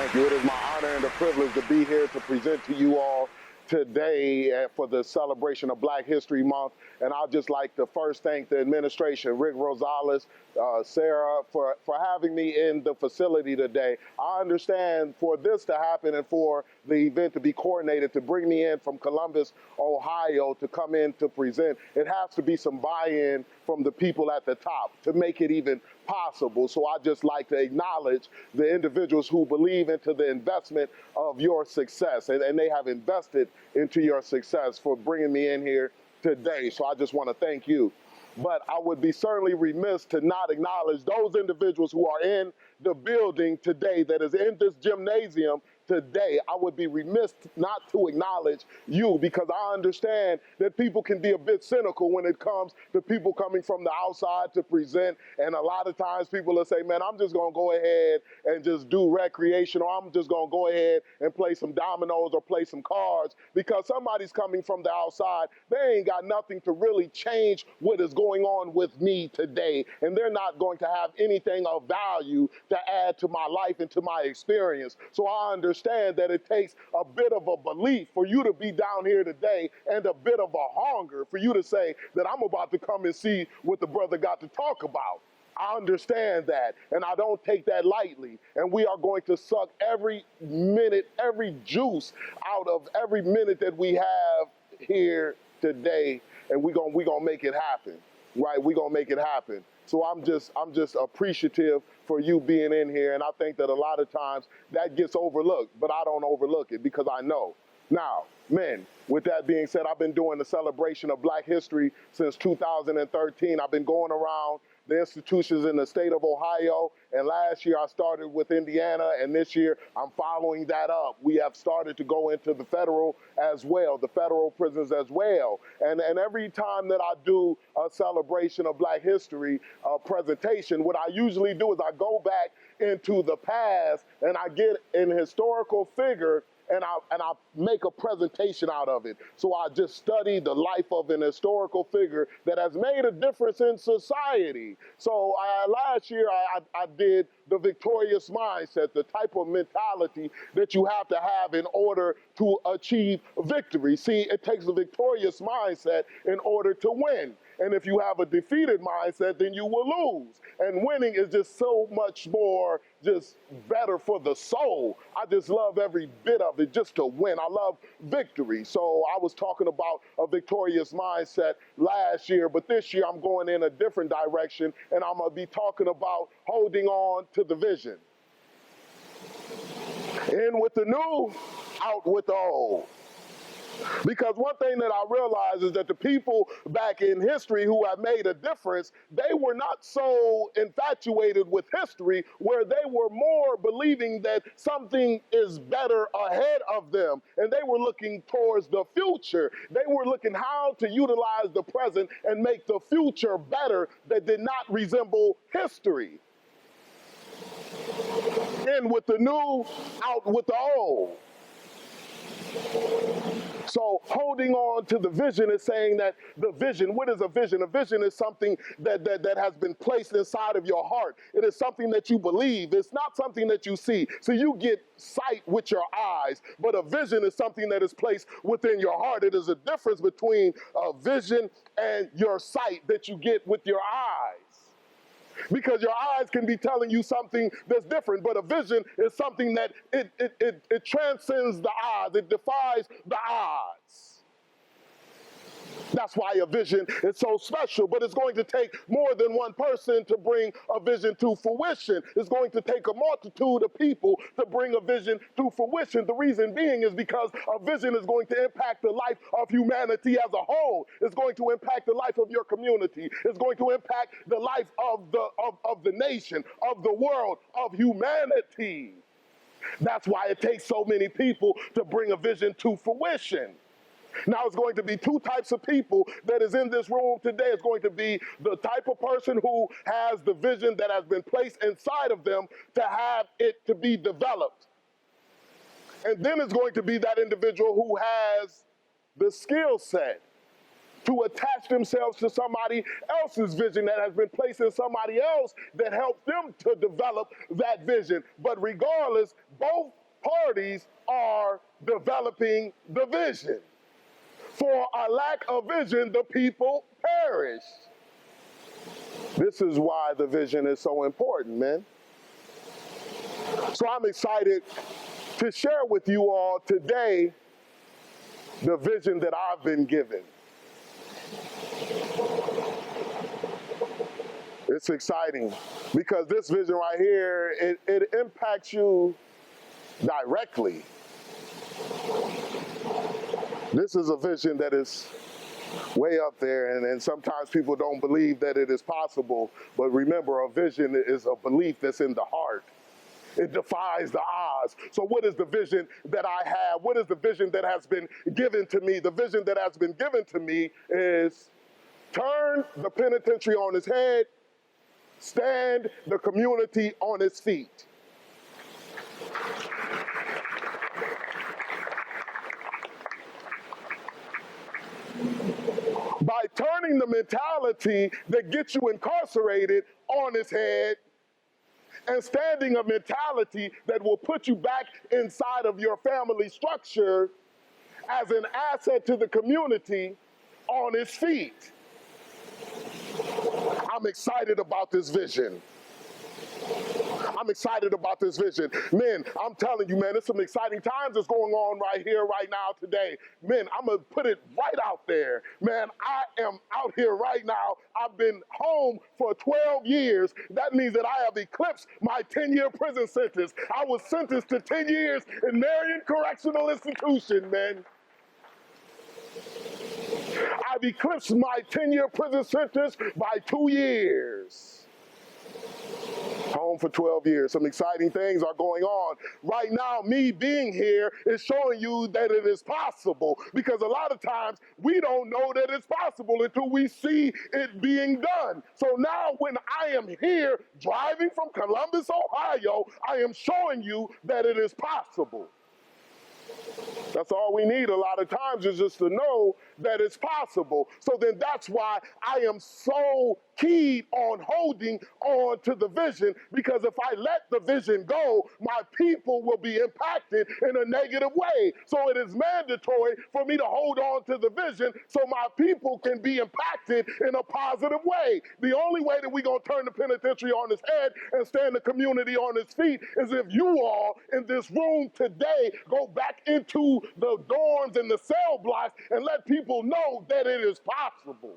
Thank you. It is my honor and a privilege to be here to present to you all today for the celebration of Black History Month. And I'd just like to first thank the administration, Rick Rosales, Sarah, for having me in the facility today. I understand for this to happen and for the event to be coordinated, to bring me in from Columbus, Ohio, to come in to present, it has to be some buy-in from the people at the top to make it even possible. So I just like to acknowledge the individuals who believe into the investment of your success, and they have invested into your success for bringing me in here today. So I just want to thank you. But I would be certainly remiss to not acknowledge those individuals who are in the building today, that is in this gymnasium today. I would be remiss not to acknowledge you, because I understand that people can be a bit cynical when it comes to people coming from the outside to present. And a lot of times people will say, man, I'm just going to go ahead and just do recreation, or I'm just going to go ahead and play some dominoes or play some cards, because somebody's coming from the outside. They ain't got nothing to really change what is going on with me today. And they're not going to have anything of value to add to my life and to my experience. So I understand that it takes a bit of a belief for you to be down here today, and a bit of a hunger for you to say that I'm about to come and see what the brother got to talk about. I understand that, and I don't take that lightly. And we are going to suck every minute, every juice out of every minute that we have here today, and we're gonna make it happen, right? We're gonna make it happen. So I'm just appreciative for you being in here, and I think that a lot of times that gets overlooked, but I don't overlook it because I know. Now, men, with that being said, I've been doing the celebration of Black history since 2013. I've been going around the institutions in the state of Ohio, and last year I started with Indiana, and this year I'm following that up. We have started to go into the federal as well, the federal prisons as well. And every time that I do a celebration of Black history presentation, what I usually do is I go back into the past and I get an historical figure and I make a presentation out of it. So I just study the life of an historical figure that has made a difference in society. So last year I did the victorious mindset, the type of mentality that you have to have in order to achieve victory. See, it takes a victorious mindset in order to win. And if you have a defeated mindset, then you will lose. And winning is just so much more just better for the soul. I just love every bit of it, just to win. I love victory. So I was talking about a victorious mindset last year, but this year I'm going in a different direction, and I'm going to be talking about holding on to the vision. In with the new, out with the old. Because one thing that I realize is that the people back in history who have made a difference, they were not so infatuated with history, where they were more believing that something is better ahead of them. And they were looking towards the future. They were looking how to utilize the present and make the future better that did not resemble history. In with the new, out with the old. So holding on to the vision is saying that the vision, what is a vision? A vision is something that has been placed inside of your heart. It is something that you believe. It's not something that you see. So you get sight with your eyes, but a vision is something that is placed within your heart. It is a difference between a vision and your sight that you get with your eyes. Because your eyes can be telling you something that's different, but a vision is something that it transcends the eyes. It defies the odds. That's why a vision is so special, but it's going to take more than one person to bring a vision to fruition. It's going to take a multitude of people to bring a vision to fruition. The reason being is because a vision is going to impact the life of humanity as a whole. It's going to impact the life of your community. It's going to impact the life of the nation, of the world, of humanity. That's why it takes so many people to bring a vision to fruition. Now, it's going to be two types of people that is in this room today. It's going to be the type of person who has the vision that has been placed inside of them to have it to be developed. And then it's going to be that individual who has the skill set to attach themselves to somebody else's vision that has been placed in somebody else that helps them to develop that vision. But regardless, both parties are developing the vision. For a lack of vision, the people perish. This is why the vision is so important, man. So I'm excited to share with you all today the vision that I've been given. It's exciting because this vision right here, it impacts you directly. This is a vision that is way up there, and sometimes people don't believe that it is possible. But remember, a vision is a belief that's in the heart. It defies the odds. So what is the vision that I have? What is the vision that has been given to me? The vision that has been given to me is turn the penitentiary on its head, stand the community on its feet. By turning the mentality that gets you incarcerated on its head and standing a mentality that will put you back inside of your family structure as an asset to the community on its feet. I'm excited about this vision. I'm excited about this vision. Men, I'm telling you, man, there's some exciting times that's going on right here, right now, today. Men, I'm going to put it right out there. Man, I am out here right now. I've been home for 12 years. That means that I have eclipsed my 10-year prison sentence. I was sentenced to 10 years in Marion Correctional Institution, man. I've eclipsed my 10-year prison sentence by 2 years. Home for 12 years. Some exciting things are going on. Right now, me being here is showing you that it is possible, because a lot of times we don't know that it's possible until we see it being done. So now when I am here driving from Columbus, Ohio, I am showing you that it is possible. That's all we need a lot of times, is just to know that it's possible. So then that's why I am so keyed on holding on to the vision, because if I let the vision go, my people will be impacted in a negative way. So it is mandatory for me to hold on to the vision so my people can be impacted in a positive way. The only way that we're going to turn the penitentiary on its head and stand the community on its feet is if you all in this room today go back into the dorms and the cell blocks and let people know that it is possible.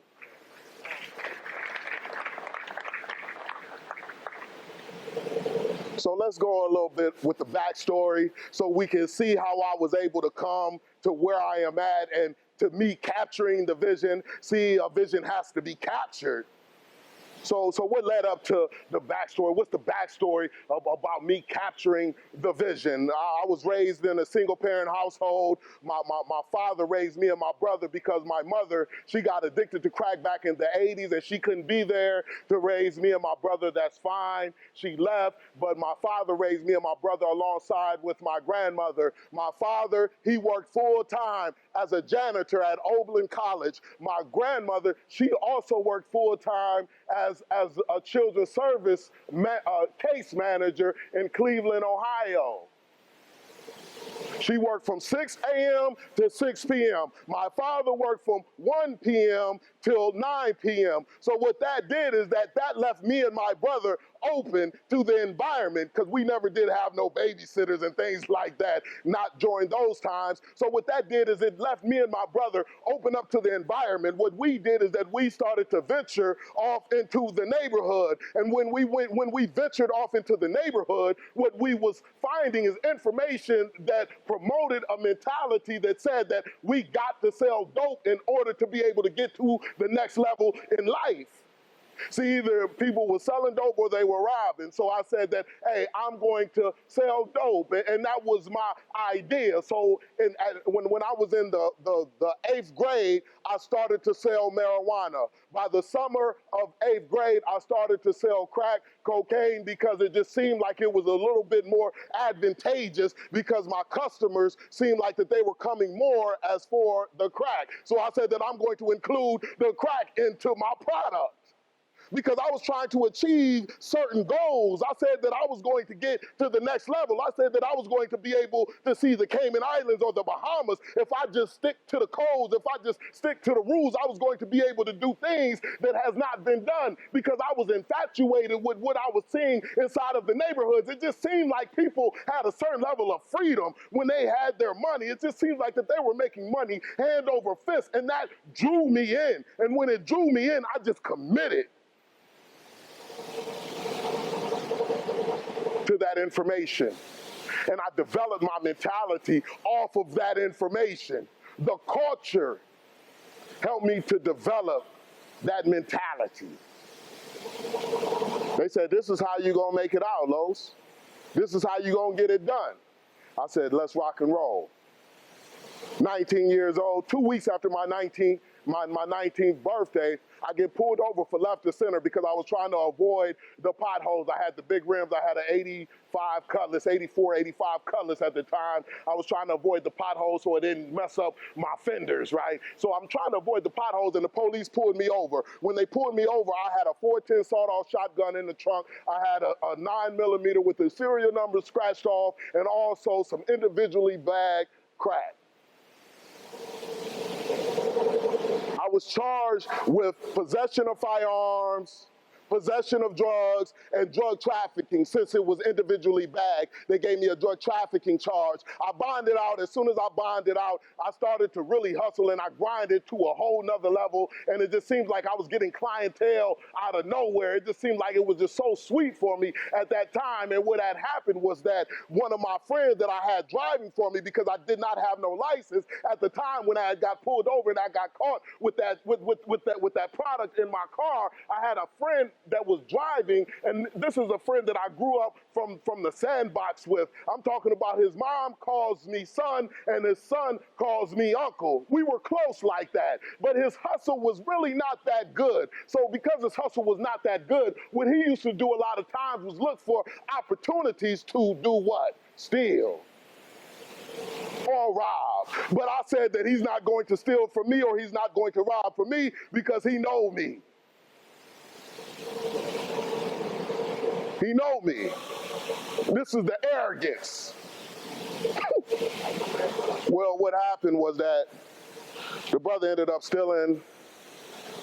So let's go a little bit with the backstory so we can see how I was able to come to where I am at, and to me capturing the vision. See, a vision has to be captured. So what led up to the backstory? What's the backstory about me capturing the vision? I was raised in a single-parent household. My father raised me and my brother because my mother, she got addicted to crack back in the 80s, and she couldn't be there to raise me and my brother. That's fine. She left, but my father raised me and my brother alongside with my grandmother. My father, he worked full-time as a janitor at Oberlin College. My grandmother, she also worked full-time as a children's service case manager in Cleveland, Ohio. She worked from 6 a.m. to 6 p.m. My father worked from 1 p.m. till 9 p.m. So what that did is that left me and my brother open to the environment, because we never did have no babysitters and things like that, not during those times. So what that did is it left me and my brother open up to the environment. What we did is that we started to venture off into the neighborhood. And when we ventured off into the neighborhood, what we was finding is information that promoted a mentality that said that we got to sell dope in order to be able to get to the next level in life. See, either people were selling dope or they were robbing. So I said that, hey, I'm going to sell dope. And that was my idea. So when I was in the 8th grade, I started to sell marijuana. By the summer of 8th grade, I started to sell crack cocaine, because it just seemed like it was a little bit more advantageous, because my customers seemed like that they were coming more as for the crack. So I said that I'm going to include the crack into my product. because I was trying to achieve certain goals. I said that I was going to get to the next level. I said that I was going to be able to see the Cayman Islands or the Bahamas if I just stick to the codes, if I just stick to the rules. I was going to be able to do things that has not been done because I was infatuated with what I was seeing inside of the neighborhoods. It just seemed like people had a certain level of freedom when they had their money. It just seemed like that they were making money hand over fist, and that drew me in. And when it drew me in, I just committed to that information. And I developed my mentality off of that information. The culture helped me to develop that mentality. They said, this is how you're going to make it out, Los. This is how you're going to get it done. I said, let's rock and roll. 19 years old, 2 weeks after my 19th birthday, I get pulled over for left to center because I was trying to avoid the potholes. I had the big rims. I had an 85 Cutlass, 84, 85 Cutlass at the time. I was trying to avoid the potholes so it didn't mess up my fenders, right? So I'm trying to avoid the potholes, and the police pulled me over. When they pulled me over, I had a 410 sawed-off shotgun in the trunk. I had a 9mm with the serial number scratched off, and also some individually bagged crack. I was charged with possession of firearms, possession of drugs, and drug trafficking. Since it was individually bagged, they gave me a drug trafficking charge. I bonded out. As soon as I bonded out, I started to really hustle, and I grinded to a whole nother level, and it just seemed like I was getting clientele out of nowhere. It just seemed like it was just so sweet for me at that time. And what had happened was that one of my friends that I had driving for me, because I did not have no license at the time when I got pulled over and I got caught with that product in my car, I had a friend that was driving, and this is a friend that I grew up from the sandbox with. I'm talking about his mom calls me son, and his son calls me uncle. We were close like that, but his hustle was really not that good. So because his hustle was not that good, what he used to do a lot of times was look for opportunities to do what? Steal or rob. But I said that he's not going to steal from me, or he's not going to rob from me, because he know me. He know me. This is the arrogance. Well, what happened was that the brother ended up stealing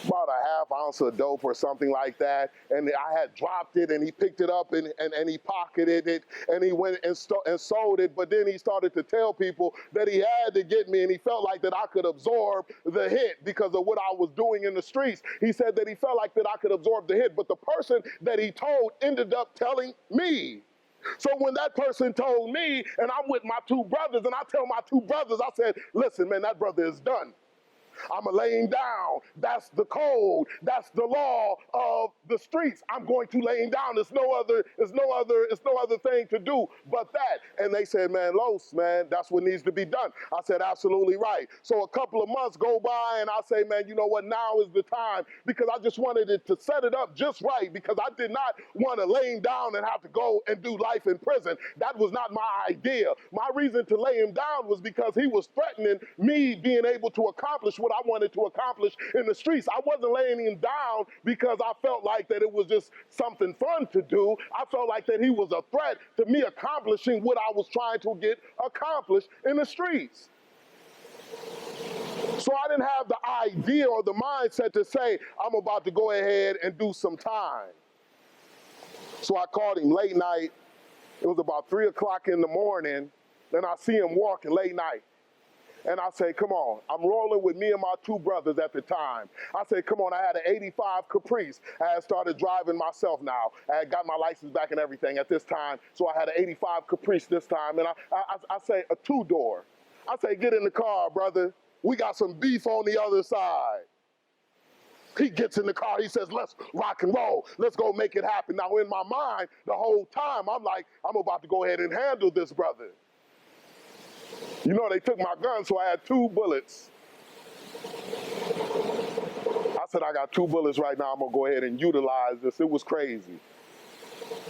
about a half ounce of dope or something like that, and I had dropped it, and he picked it up and he pocketed it, and he went and sold it. But then he started to tell people that he had to get me, and he felt like that I could absorb the hit because of what I was doing in the streets. He said that he felt like that I could absorb the hit, but the person that he told ended up telling me. So when that person told me, and I'm with my two brothers, and I tell my two brothers, I said, listen, man, that brother is done. I'm laying down. That's the code. That's the law of the streets. I'm going to lay down. There's no other thing to do but that. And they said, man, Los, man, that's what needs to be done. I said, absolutely right. So a couple of months go by, and I say, man, you know what? Now is the time, because I just wanted it to set it up just right, because I did not want to lay him down and have to go and do life in prison. That was not my idea. My reason to lay him down was because he was threatening me being able to accomplish what I wanted to accomplish in the streets. I wasn't laying him down because I felt like that it was just something fun to do. I felt like that he was a threat to me accomplishing what I was trying to get accomplished in the streets. So I didn't have the idea or the mindset to say, I'm about to go ahead and do some time. So I called him late night. It was about 3 o'clock in the morning, and I see him walking late night. And I say, come on, I'm rolling with me and my two brothers at the time. I say, come on, I had an 85 Caprice. I had started driving myself now. I had got my license back and everything at this time. So I had an 85 Caprice this time. And I say, a two-door. I say, get in the car, brother. We got some beef on the other side. He gets in the car, he says, let's rock and roll. Let's go make it happen. Now, in my mind, the whole time, I'm like, I'm about to go ahead and handle this, brother. You know, they took my gun, so I had 2 bullets. I said, I got 2 bullets right now. I'm going to go ahead and utilize this. It was crazy.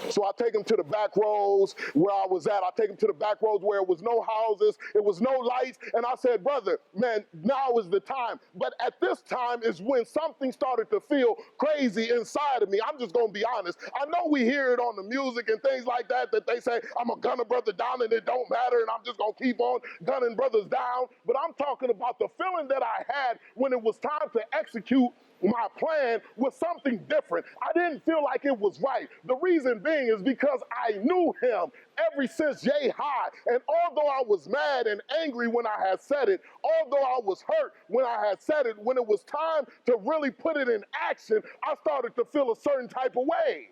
So I take him to the back roads where I was at. I take him to the back roads where it was no houses, it was no lights. And I said, brother, man, now is the time. But at this time is when something started to feel crazy inside of me. I'm just going to be honest. I know we hear it on the music and things like that, that they say, I'm going to gun a brother down and it don't matter and I'm just going to keep on gunning brothers down. But I'm talking about the feeling that I had when it was time to execute my plan was something different. I didn't feel like it was right. The reason being is because I knew him ever since yay high. And although I was mad and angry when I had said it, although I was hurt when I had said it, when it was time to really put it in action, I started to feel a certain type of way.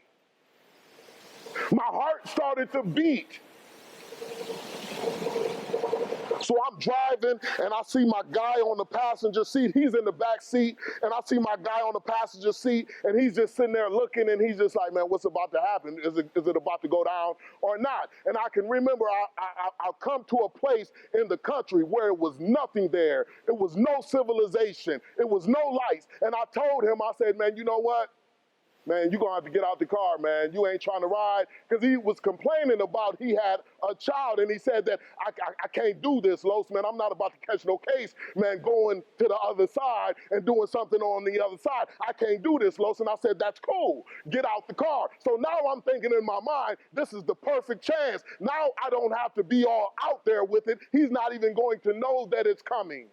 My heart started to beat. So I'm driving and I see my guy on the passenger seat. He's in the back seat and I see my guy on the passenger seat and he's just sitting there looking and he's just like, man, what's about to happen? Is it about to go down or not? And I can remember I'll come to a place in the country where it was nothing there. It was no civilization. It was no lights. And I told him, I said, man, you know what? Man, you're going to have to get out the car, man. You ain't trying to ride. Because he was complaining about he had a child, and he said that, I can't do this, Los, man. I'm not about to catch no case, man, going to the other side and doing something on the other side. I can't do this, Los. And I said, that's cool. Get out the car. So now I'm thinking in my mind, this is the perfect chance. Now I don't have to be all out there with it. He's not even going to know that it's coming.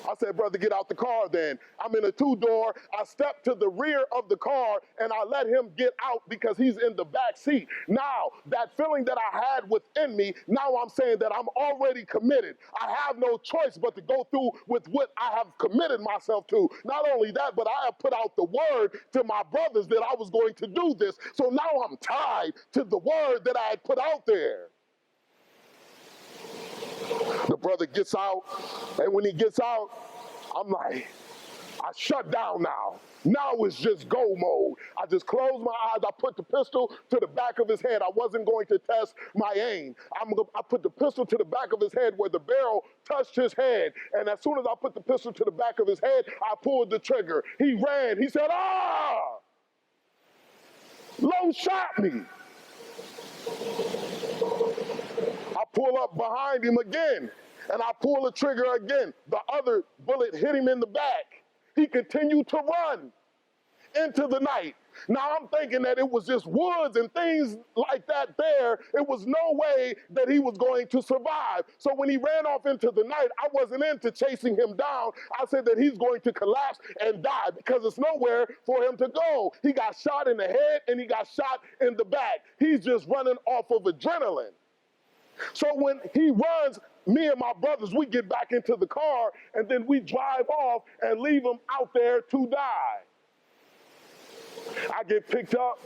I said, brother, get out the car then. I'm in a two-door. I step to the rear of the car and I let him get out because he's in the back seat. Now, that feeling that I had within me, now I'm saying that I'm already committed. I have no choice but to go through with what I have committed myself to. Not only that, but I have put out the word to my brothers that I was going to do this. So now I'm tied to the word that I had put out there. The brother gets out, and when he gets out, I'm like, I shut down now. Now it's just go mode. I just closed my eyes. I put the pistol to the back of his head. I wasn't going to test my aim. I put the pistol to the back of his head where the barrel touched his head. And as soon as I put the pistol to the back of his head, I pulled the trigger. He ran. He said, ah! Low shot me. I pull up behind him again, and I pull the trigger again. The other bullet hit him in the back. He continued to run into the night. Now I'm thinking that it was just woods and things like that there. It was no way that he was going to survive. So when he ran off into the night, I wasn't into chasing him down. I said that he's going to collapse and die because there's nowhere for him to go. He got shot in the head and he got shot in the back. He's just running off of adrenaline. So when he runs, me and my brothers, we get back into the car and then we drive off and leave him out there to die. I get picked up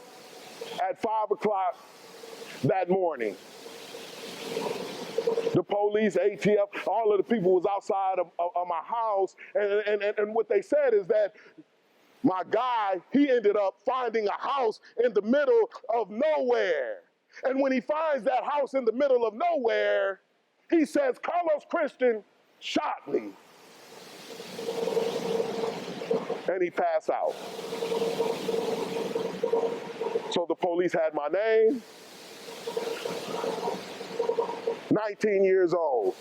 at 5 o'clock that morning. The police, ATF, all of the people was outside of my house. And what they said is that my guy, he ended up finding a house in the middle of nowhere. And when he finds that house in the middle of nowhere, he says, Carlos Christian shot me. And he passed out. So the police had my name, 19 years old.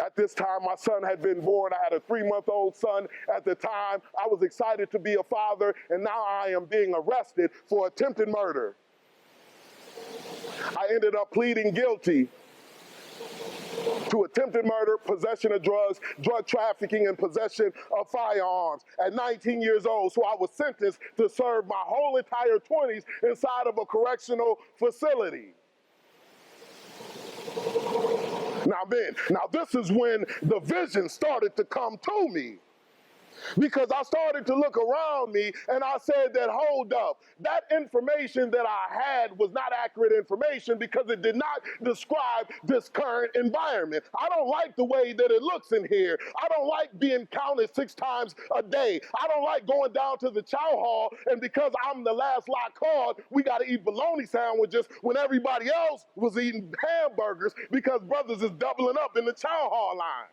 At this time, my son had been born. I had a 3-month-old son at the time. I was excited to be a father, and now I am being arrested for attempted murder. I ended up pleading guilty to attempted murder, possession of drugs, drug trafficking, and possession of firearms at 19 years old. So I was sentenced to serve my whole entire 20s inside of a correctional facility. Now this is when the vision started to come to me. Because I started to look around me and I said that, hold up, that information that I had was not accurate information because it did not describe this current environment. I don't like the way that it looks in here. I don't like being counted 6 times a day. I don't like going down to the chow hall and because I'm the last lot called, we got to eat bologna sandwiches when everybody else was eating hamburgers because brothers is doubling up in the chow hall line.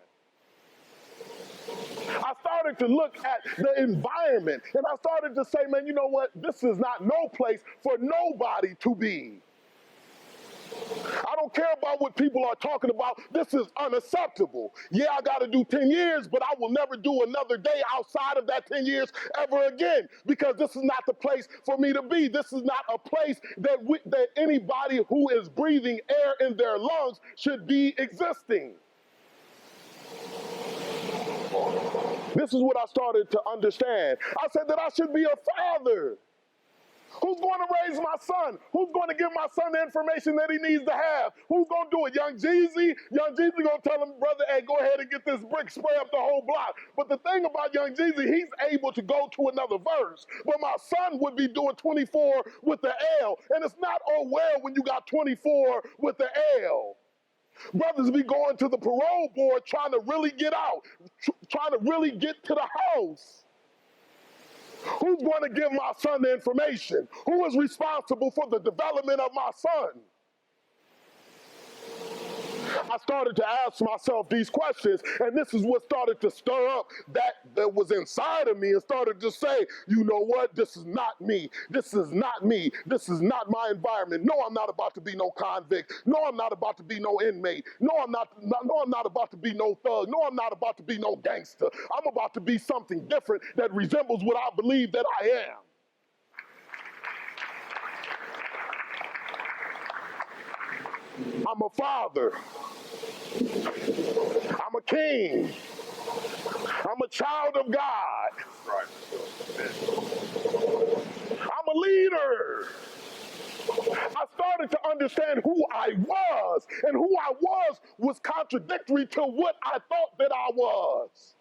I started to look at the environment, and I started to say, man, you know what? This is not no place for nobody to be. I don't care about what people are talking about. This is unacceptable. Yeah, I got to do 10 years, but I will never do another day outside of that 10 years ever again, because this is not the place for me to be. This is not a place that anybody who is breathing air in their lungs should be existing. This is what I started to understand. I said that I should be a father. Who's going to raise my son? Who's going to give my son the information that he needs to have? Who's going to do it? Young Jeezy? Young Jeezy going to tell him, brother, hey, go ahead and get this brick, spray up the whole block. But the thing about Young Jeezy, he's able to go to another verse. But my son would be doing 24 with the L. And it's not all well when you got 24 with the L. Brothers be going to the parole board trying to really get out, trying to really get to the house. Who's going to give my son the information? Who is responsible for the development of my son? I started to ask myself these questions, and this is what started to stir up that was inside of me, and started to say, you know what, this is not me. This is not me. This is not my environment. No, I'm not about to be no convict. No, I'm not about to be no inmate. No, I'm not about to be no thug. No, I'm not about to be no gangster. I'm about to be something different that resembles what I believe that I am. I'm a father. I'm a king. I'm a child of God. I'm a leader. I started to understand who I was, and who I was contradictory to what I thought that I was.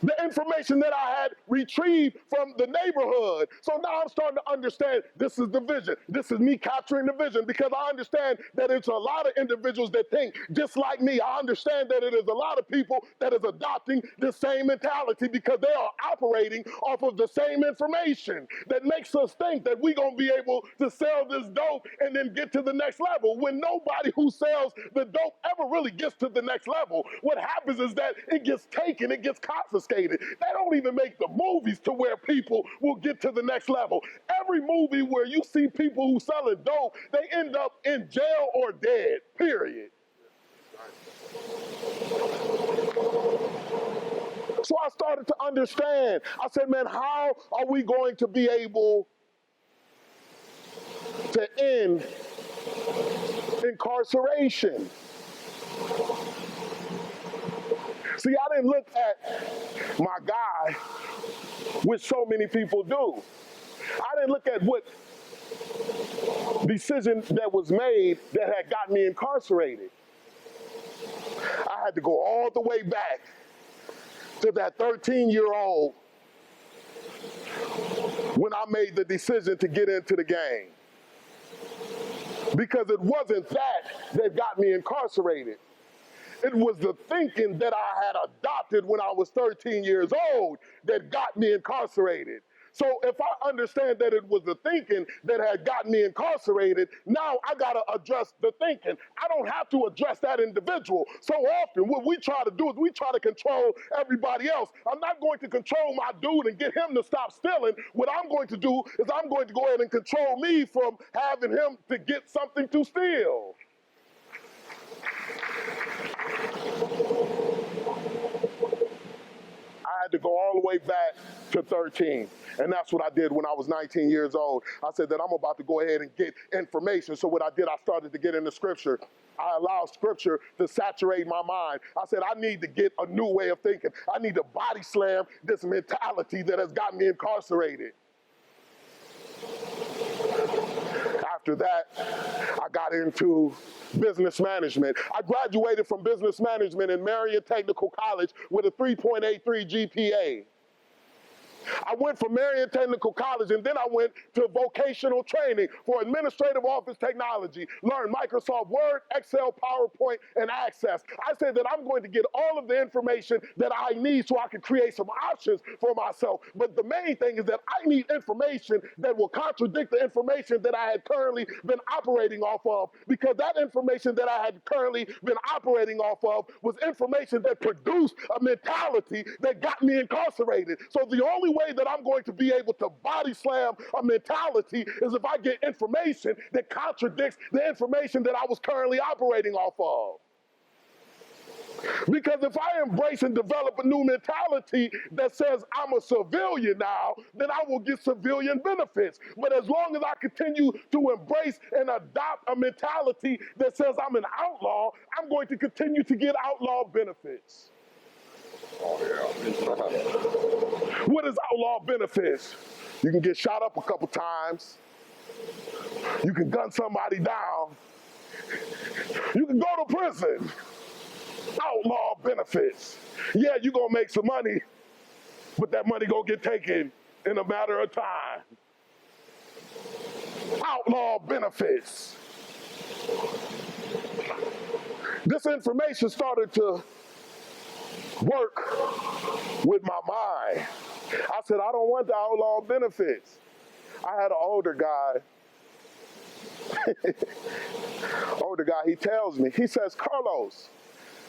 The information that I had retrieved from the neighborhood. So now I'm starting to understand this is the vision. This is me capturing the vision, because I understand that it's a lot of individuals that think just like me. I understand that it is a lot of people that is adopting the same mentality, because they are operating off of the same information that makes us think that we're going to be able to sell this dope and then get to the next level, when nobody who sells the dope ever really gets to the next level. What happens is that it gets taken, it gets confiscated. They don't even make the movies to where people will get to the next level. Every movie where you see people who selling dope, they end up in jail or dead, period. So I started to understand. I said, man, how are we going to be able to end incarceration? See, I didn't look at my guy, which so many people do. I didn't look at what decision that was made that had got me incarcerated. I had to go all the way back to that 13-year-old when I made the decision to get into the game. Because it wasn't that got me incarcerated. It was the thinking that I had adopted when I was 13 years old that got me incarcerated. So if I understand that it was the thinking that had gotten me incarcerated, now I got to address the thinking. I don't have to address that individual. So often what we try to do is we try to control everybody else. I'm not going to control my dude and get him to stop stealing. What I'm going to do is I'm going to go ahead and control me from having him to get something to steal. I had to go all the way back to 13. And that's what I did when I was 19 years old. I said that I'm about to go ahead and get information. So what I did, I started to get into scripture. I allowed scripture to saturate my mind. I said, I need to get a new way of thinking. I need to body slam this mentality that has got me incarcerated. After that, I got into business management. I graduated from business management in Marion Technical College with a 3.83 GPA. I went from Marion Technical College, and then I went to vocational training for administrative office technology, learned Microsoft Word, Excel, PowerPoint, and Access. I said that I'm going to get all of the information that I need so I can create some options for myself. But the main thing is that I need information that will contradict the information that I had currently been operating off of, because that information that I had currently been operating off of was information that produced a mentality that got me incarcerated. So the only way that I'm going to be able to body slam a mentality is if I get information that contradicts the information that I was currently operating off of. Because if I embrace and develop a new mentality that says I'm a civilian now, then I will get civilian benefits. But as long as I continue to embrace and adopt a mentality that says I'm an outlaw, I'm going to continue to get outlaw benefits. Oh, yeah. What is outlaw benefits? You can get shot up a couple times. You can gun somebody down. You can go to prison. Outlaw benefits. Yeah, you're going to make some money, but that money going to get taken in a matter of time. Outlaw benefits. This information started to work with my mind. I said, I don't want the outlaw benefits. I had an older guy. He tells me, he says, Carlos,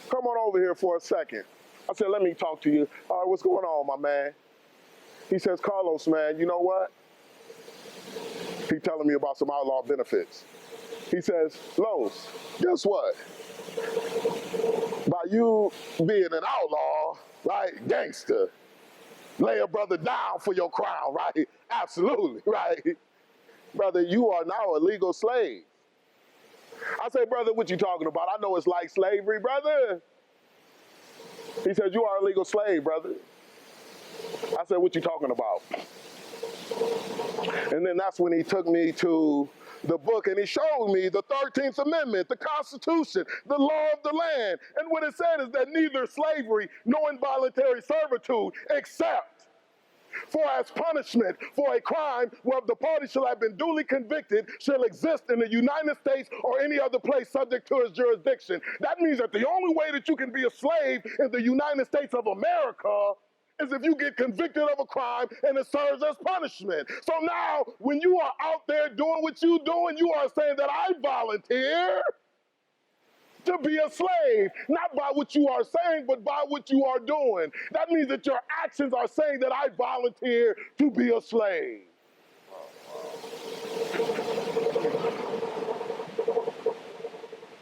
come on over here for a second. I said, let me talk to you. All right, what's going on, my man? He says, Carlos, man, you know what? He's telling me about some outlaw benefits. He says, Los, guess what? By you being an outlaw, right, gangster, lay a brother down for your crown, right? Absolutely, right? Brother, you are now a legal slave. I say, brother, what you talking about? I know it's like slavery, brother. He said, you are a legal slave, brother. I said, what you talking about? And then that's when he took me to the book and he showed me the 13th Amendment, the Constitution, the law of the land. And what it said is that neither slavery nor involuntary servitude except for as punishment for a crime where the party shall have been duly convicted shall exist in the United States or any other place subject to its jurisdiction. That means that the only way that you can be a slave in the United States of America is if you get convicted of a crime and it serves as punishment. So now, when you are out there doing what you're doing, you are saying that I volunteer to be a slave, not by what you are saying, but by what you are doing. That means that your actions are saying that I volunteer to be a slave.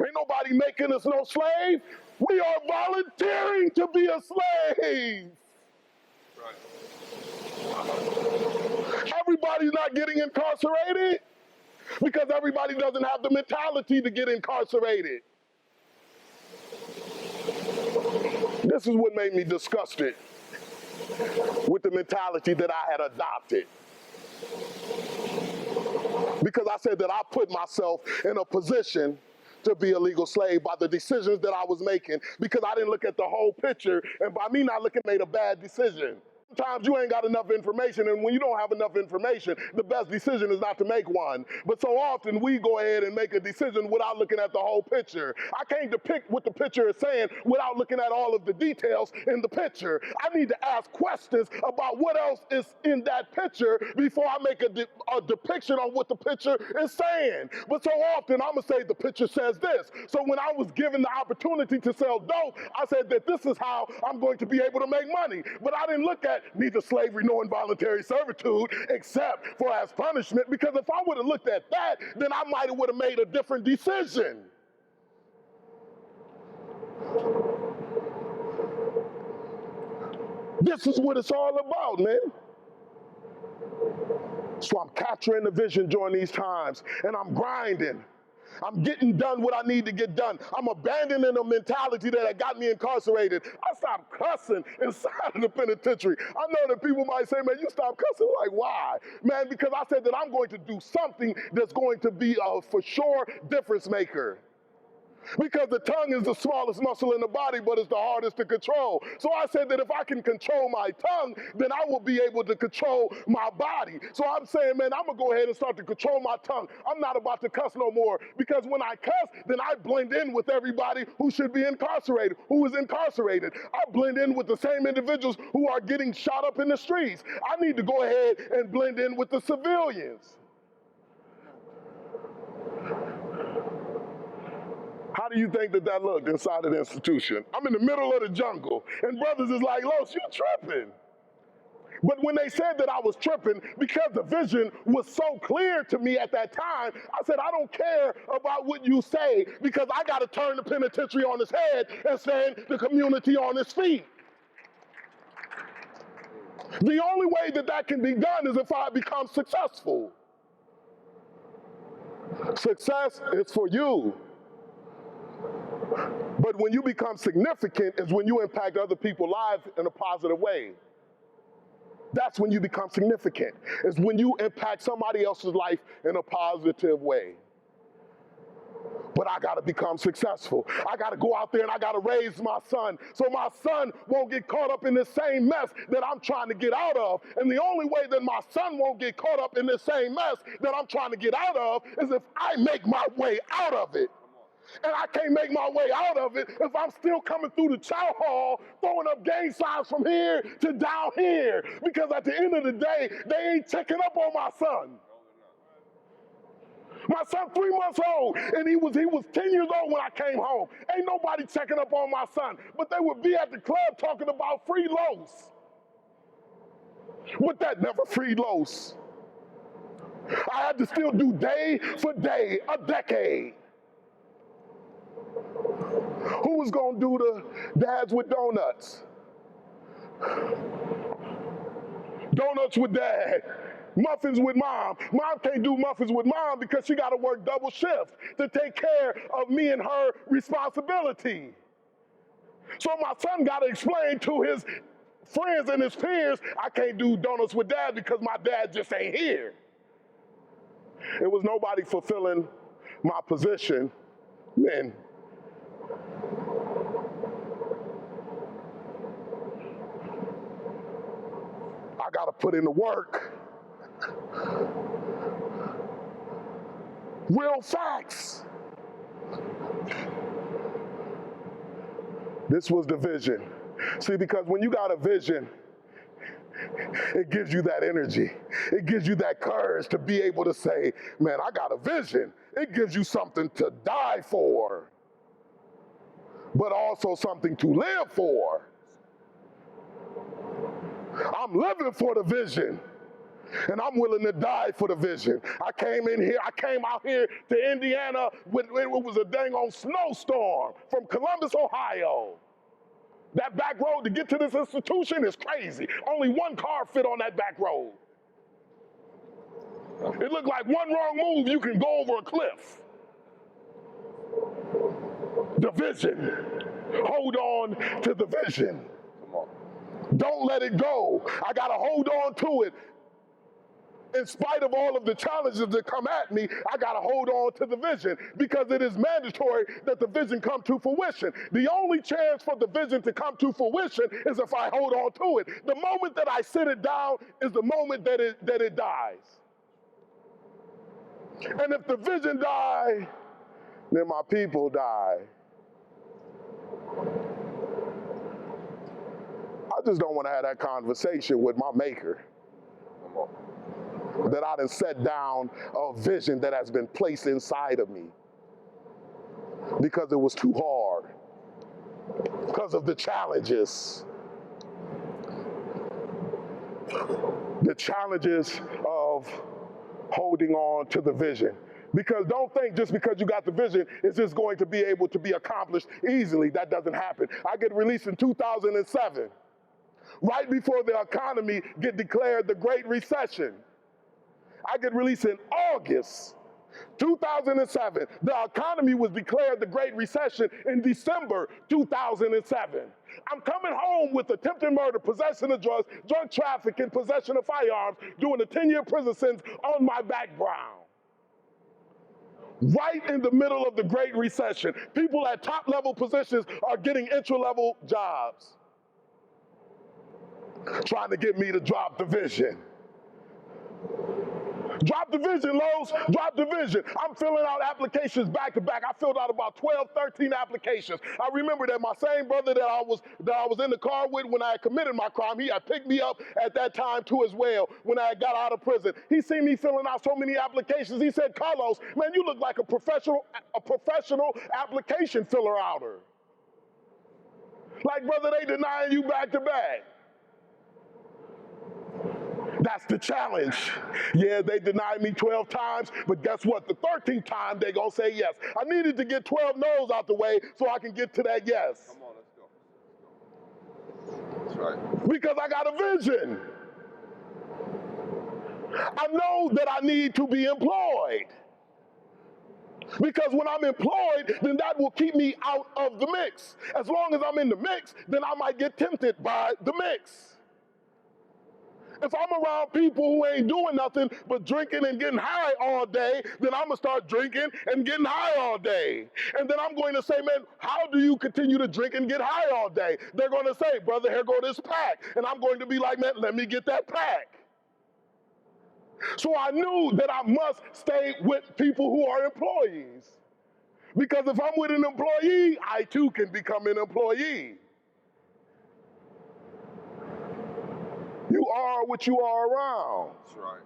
Ain't nobody making us no slave. We are volunteering to be a slave. Everybody's not getting incarcerated because everybody doesn't have the mentality to get incarcerated. This is what made me disgusted with the mentality that I had adopted. Because I said that I put myself in a position to be a legal slave by the decisions that I was making, because I didn't look at the whole picture, and by me not looking, made a bad decision. Sometimes you ain't got enough information, and when you don't have enough information, the best decision is not to make one. But so often we go ahead and make a decision without looking at the whole picture. I can't depict what the picture is saying without looking at all of the details in the picture. I need to ask questions about what else is in that picture before I make a depiction on what the picture is saying. But so often I'm going to say the picture says this. So when I was given the opportunity to sell dope, I said that this is how I'm going to be able to make money. But I didn't look at neither slavery nor involuntary servitude except for as punishment, because if I would have looked at that, then I might have would have made a different decision. This is what it's all about, man. So I'm capturing the vision during these times, and I'm grinding. I'm getting done what I need to get done. I'm abandoning the mentality that got me incarcerated. I stopped cussing inside of the penitentiary. I know that people might say, man, you stopped cussing. Like, why? Man, because I said that I'm going to do something that's going to be a for sure difference maker. Because the tongue is the smallest muscle in the body, but it's the hardest to control. So I said that if I can control my tongue, then I will be able to control my body. So I'm saying, man, I'm going to go ahead and start to control my tongue. I'm not about to cuss no more, because when I cuss, then I blend in with everybody who should be incarcerated, who is incarcerated. I blend in with the same individuals who are getting shot up in the streets. I need to go ahead and blend in with the civilians. How do you think that that looked inside of the institution? I'm in the middle of the jungle, and brothers is like, Los, you tripping. But when they said that I was tripping, because the vision was so clear to me at that time, I said, I don't care about what you say, because I got to turn the penitentiary on its head and stand the community on its feet. The only way that that can be done is if I become successful. Success is for you. But when you become significant is when you impact other people's lives in a positive way. That's when you become significant, is when you impact somebody else's life in a positive way. But I gotta become successful. I gotta go out there and I gotta raise my son, so my son won't get caught up in the same mess that I'm trying to get out of. And the only way that my son won't get caught up in the same mess that I'm trying to get out of is if I make my way out of it. And I can't make my way out of it if I'm still coming through the chow hall, throwing up gang signs from here to down here. Because at the end of the day, they ain't checking up on my son. My son 3 months old, and he was 10 years old when I came home. Ain't nobody checking up on my son. But they would be at the club talking about free Los. But that never freed Los. I had to still do day for day, a decade. Who was going to do the dads with donuts? Donuts with dad. Muffins with mom. Mom can't do muffins with mom because she got to work double shift to take care of me and her responsibility. So my son got to explain to his friends and his peers, I can't do donuts with dad because my dad just ain't here. It was nobody fulfilling my position. Man, I got to put in the work. Real facts. This was the vision. See, because when you got a vision, it gives you that energy. It gives you that courage to be able to say, man, I got a vision. It gives you something to die for, but also something to live for. I'm living for the vision, and I'm willing to die for the vision. I came out here to Indiana when it was a dang on snowstorm from Columbus, Ohio. That back road to get to this institution is crazy. Only one car fit on that back road. It looked like one wrong move, you can go over a cliff. The vision. Hold on to the vision. Don't let it go. I got to hold on to it. In spite of all of the challenges that come at me, I got to hold on to the vision, because it is mandatory that the vision come to fruition. The only chance for the vision to come to fruition is if I hold on to it. The moment that I sit it down is the moment that it dies. And if the vision die, then my people die. I just don't want to have that conversation with my maker. That I done set down a vision that has been placed inside of me because it was too hard, because of the challenges. The challenges of holding on to the vision. Because don't think just because you got the vision, it's just going to be able to be accomplished easily. That doesn't happen. I get released in 2007, right before the economy get declared the Great Recession. I get released in August 2007. The economy was declared the Great Recession in December 2007. I'm coming home with attempted murder, possession of drugs, drug trafficking, possession of firearms, doing a 10-year prison sentence on my background. right in the middle of the Great Recession. People at top level positions are getting entry level jobs, trying to get me to drop the vision. Drop the vision, Lowe's. Drop the vision. I'm filling out applications back to back. I filled out about 12, 13 applications. I remember that my same brother that I was in the car with when I had committed my crime, he had picked me up at that time too as well when I got out of prison. He seen me filling out so many applications. He said, Carlos, man, you look like a professional application filler outer. Like, brother, they denying you back to back. That's the challenge. Yeah, they denied me 12 times, but guess what? The 13th time, they gonna say yes. I needed to get 12 no's out the way so I can get to that yes. Come on, let's go. That's right. Because I got a vision. I know that I need to be employed. Because when I'm employed, then that will keep me out of the mix. As long as I'm in the mix, then I might get tempted by the mix. If I'm around people who ain't doing nothing but drinking and getting high all day, then I'm going to start drinking and getting high all day. And then I'm going to say, man, how do you continue to drink and get high all day? They're going to say, brother, here go this pack. And I'm going to be like, man, let me get that pack. So I knew that I must stay with people who are employees. Because if I'm with an employee, I too can become an employee. You are what you are around. That's right.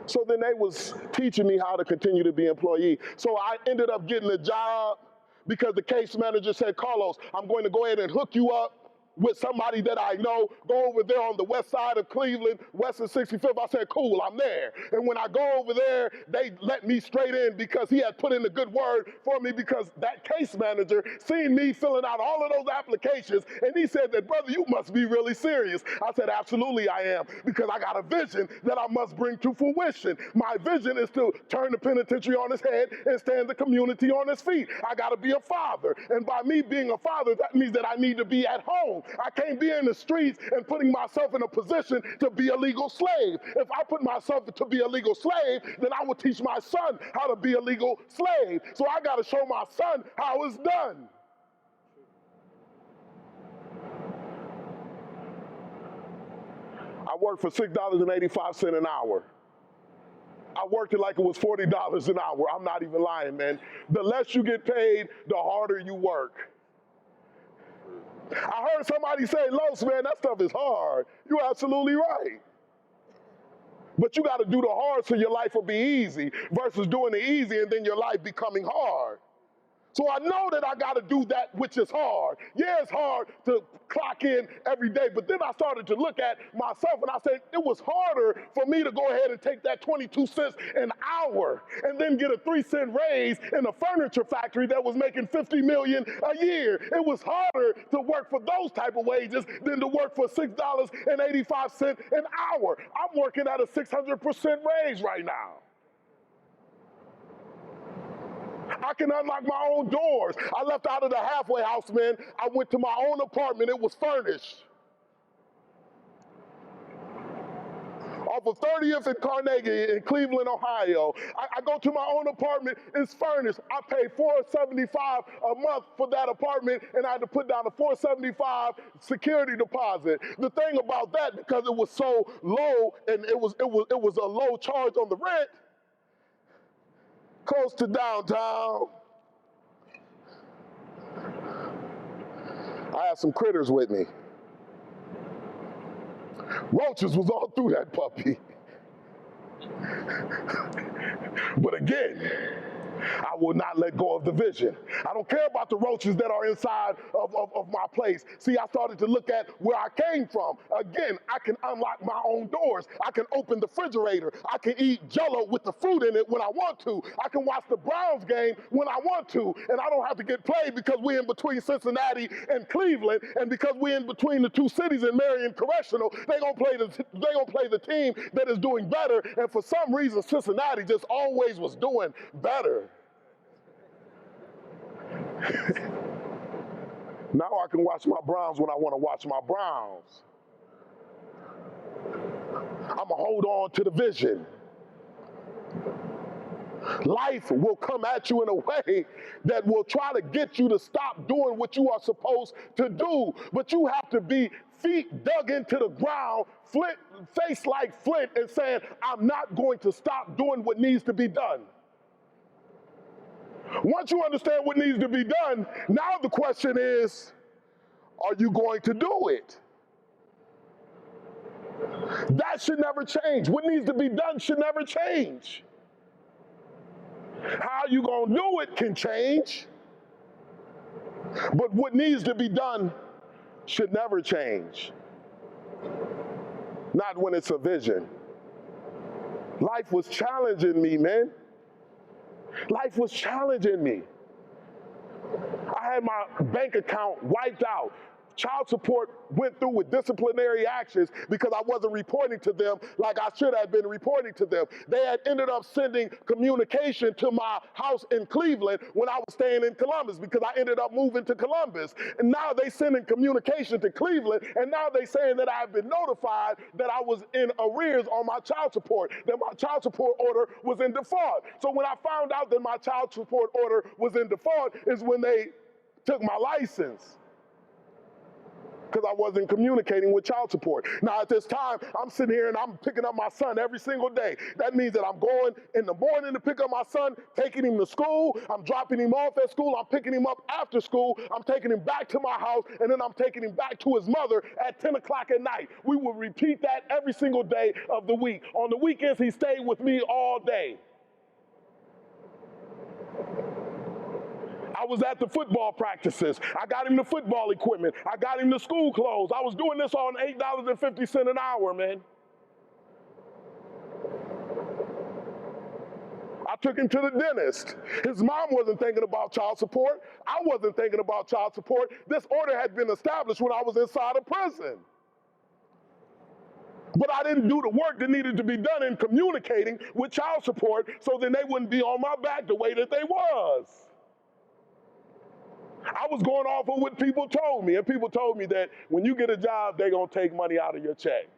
So then they was teaching me how to continue to be an employee. So I ended up getting a job because the case manager said, Carlos, I'm going to go ahead and hook you up with somebody that I know, go over there on the west side of Cleveland, west of 65th. I said, cool, I'm there. And when I go over there, they let me straight in because he had put in a good word for me because that case manager seen me filling out all of those applications and he said that, brother, you must be really serious. I said, absolutely I am, because I got a vision that I must bring to fruition. My vision is to turn the penitentiary on its head and stand the community on its feet. I got to be a father. And by me being a father, that means that I need to be at home. I can't be in the streets and putting myself in a position to be a legal slave. If I put myself to be a legal slave, then I will teach my son how to be a legal slave. So I got to show my son how it's done. I worked for $6.85 an hour. I worked it like it was $40 an hour. I'm not even lying, man. The less you get paid, the harder you work. I heard somebody say, Los, man, that stuff is hard. You're absolutely right. But you got to do the hard so your life will be easy versus doing the easy and then your life becoming hard. So I know that I got to do that which is hard. Yeah, it's hard to clock in every day, but then I started to look at myself and I said, it was harder for me to go ahead and take that 22 cents an hour and then get a 3-cent raise in a furniture factory that was making $50 million a year. It was harder to work for those type of wages than to work for $6.85 an hour. I'm working at a 600% raise right now. I can unlock my own doors. I left out of the halfway house, man. I went to my own apartment. It was furnished. Off of 30th and Carnegie in Cleveland, Ohio. I go to my own apartment. It's furnished. I pay $475 a month for that apartment, and I had to put down a $475 security deposit. The thing about that, because it was so low and it was a low charge on the rent, close to downtown, I had some critters with me. Roaches was all through that puppy. But again, I will not let go of the vision. I don't care about the roaches that are inside of my place. See, I started to look at where I came from. Again, I can unlock my own doors. I can open the refrigerator. I can eat Jell-O with the fruit in it when I want to. I can watch the Browns game when I want to. And I don't have to get played because we're in between Cincinnati and Cleveland. And because we're in between the two cities in Marion Correctional, they're gonna play the team that is doing better. And for some reason, Cincinnati just always was doing better. Now I can watch my Browns when I want to watch my Browns. I'm going to hold on to the vision. Life will come at you in a way that will try to get you to stop doing what you are supposed to do. But you have to be feet dug into the ground, face like flint, and saying, I'm not going to stop doing what needs to be done. Once you understand what needs to be done, now the question is, are you going to do it? That should never change. What needs to be done should never change. How you going to do it can change, but what needs to be done should never change. Not when it's a vision. Life was challenging me, man. Life was challenging me. I had my bank account wiped out. Child support went through with disciplinary actions because I wasn't reporting to them like I should have been reporting to them. They had ended up sending communication to my house in Cleveland when I was staying in Columbus because I ended up moving to Columbus. And now they sending communication to Cleveland, and now they saying that I have been notified that I was in arrears on my child support, that my child support order was in default. So when I found out that my child support order was in default is when they took my license, because I wasn't communicating with child support. Now at this time, I'm sitting here and I'm picking up my son every single day. That means that I'm going in the morning to pick up my son, taking him to school, I'm dropping him off at school, I'm picking him up after school, I'm taking him back to my house, and then I'm taking him back to his mother at 10 o'clock at night. We will repeat that every single day of the week. On the weekends, he stayed with me all day. I was at the football practices. I got him the football equipment. I got him the school clothes. I was doing this on $8.50 an hour, man. I took him to the dentist. His mom wasn't thinking about child support. I wasn't thinking about child support. This order had been established when I was inside of prison. But I didn't do the work that needed to be done in communicating with child support so then they wouldn't be on my back the way that they was. I was going off of what people told me, and people told me that when you get a job, they're going to take money out of your check.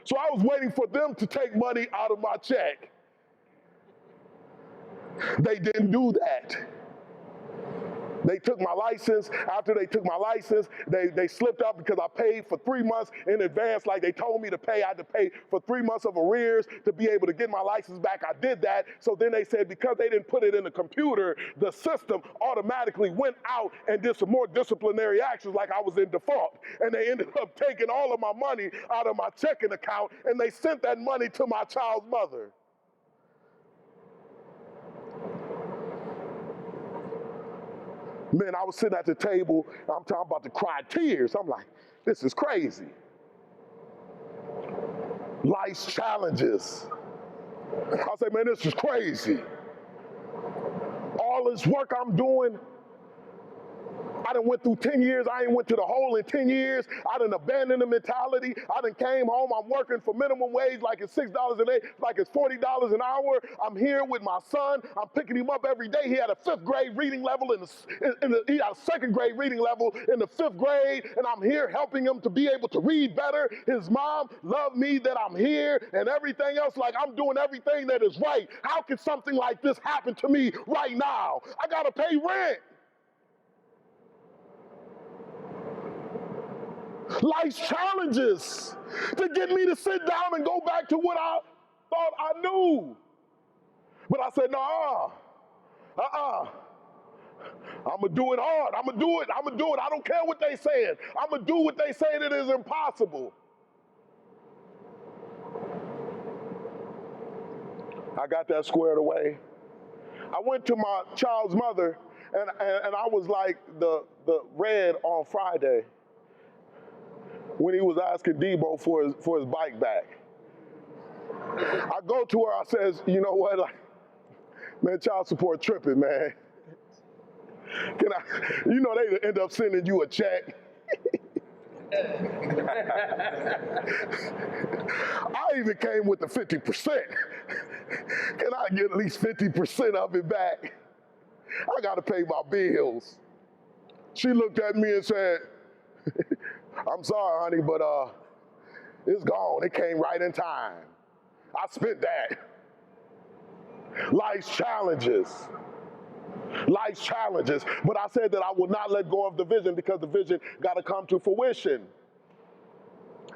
So I was waiting for them to take money out of my check. They didn't do that. They took my license. After they took my license, they slipped up because I paid for 3 months in advance like they told me to pay. I had to pay for 3 months of arrears to be able to get my license back. I did that. So then they said because they didn't put it in the computer, the system automatically went out and did some more disciplinary actions like I was in default. And they ended up taking all of my money out of my checking account, and they sent that money to my child's mother. Man, I was sitting at the table, I'm about to cry tears. I'm like, this is crazy. Life's challenges. I say, man, this is crazy. All this work I'm doing, I done went through 10 years. I ain't went to the hole in 10 years. I done abandoned the mentality. I done came home. I'm working for minimum wage like it's $6 a day, like it's $40 an hour. I'm here with my son. I'm picking him up every day. He had a 5th grade reading level he had a 2nd grade reading level in the 5th grade, and I'm here helping him to be able to read better. His mom loved me that I'm here and everything else, like I'm doing everything that is right. How could something like this happen to me right now? I gotta pay rent. Life's challenges to get me to sit down and go back to what I thought I knew. But I said, no, I'm going to do it hard. I'm going to do it. I don't care what they said. I'm going to do what they say that is impossible. I got that squared away. I went to my child's mother, and I was like the red on Friday when he was asking Debo for his bike back. I go to her, I says, you know what, like, man, child support tripping, man. You know they end up sending you a check. I even came with the 50%. Can I get at least 50% of it back? I gotta pay my bills. She looked at me and said, I'm sorry, honey, but it's gone. It came right in time. I spent that. Life's challenges. Life's challenges. But I said that I will not let go of the vision because the vision got to come to fruition.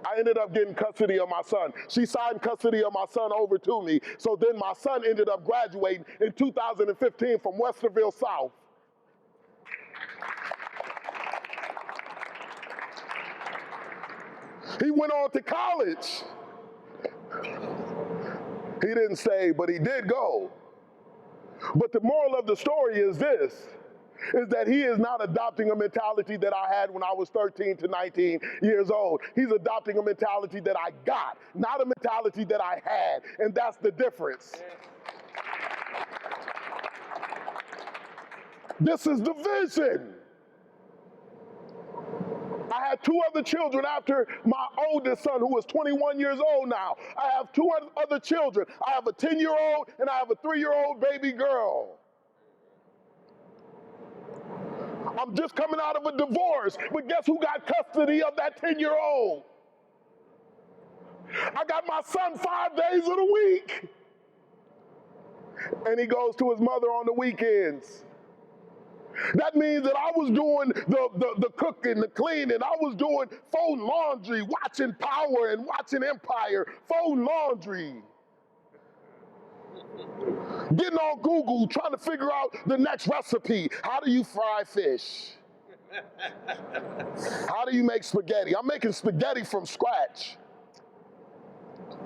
I ended up getting custody of my son. She signed custody of my son over to me. So then my son ended up graduating in 2015 from Westerville South. He went on to college. He didn't stay, but he did go. But the moral of the story is this, is that he is not adopting a mentality that I had when I was 13 to 19 years old. He's adopting a mentality that I got, not a mentality that I had, and that's the difference. This is the vision. I had two other children after my oldest son, who is 21 years old now. I have two other children. I have a 10-year-old and I have a 3-year-old baby girl. I'm just coming out of a divorce, but guess who got custody of that 10-year-old? I got my son 5 days of the week. And he goes to his mother on the weekends. That means that I was doing the cooking, the cleaning. I was doing phone laundry, watching Power and watching Empire, phone laundry. Getting on Google, trying to figure out the next recipe. How do you fry fish? How do you make spaghetti? I'm making spaghetti from scratch.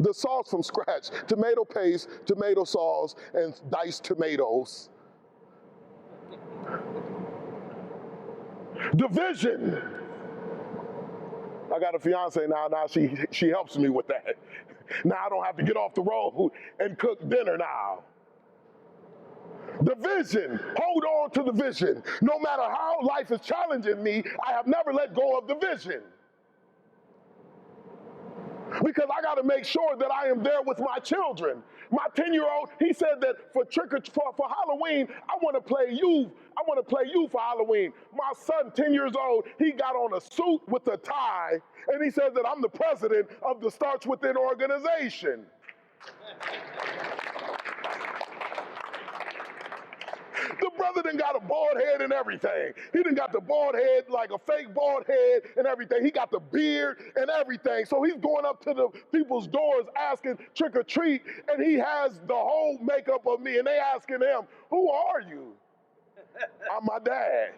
The sauce from scratch. Tomato paste, tomato sauce, and diced tomatoes. Division. I got a fiance now she helps me with that. Now I don't have to get off the road and cook dinner now. The vision. Hold on to the vision. No matter how life is challenging me, I have never let go of the vision. Because I got to make sure that I am there with my children. My 10-year-old, he said that for Halloween, I want to play you. I want to play you for Halloween. My son, 10 years old, he got on a suit with a tie, and he says that I'm the president of the Starts Within organization. The brother done got a bald head and everything. He done got the bald head, like a fake bald head and everything. He got the beard and everything. So he's going up to the people's doors asking trick or treat, and he has the whole makeup of me, and they asking him, "Who are you?" "I'm my dad."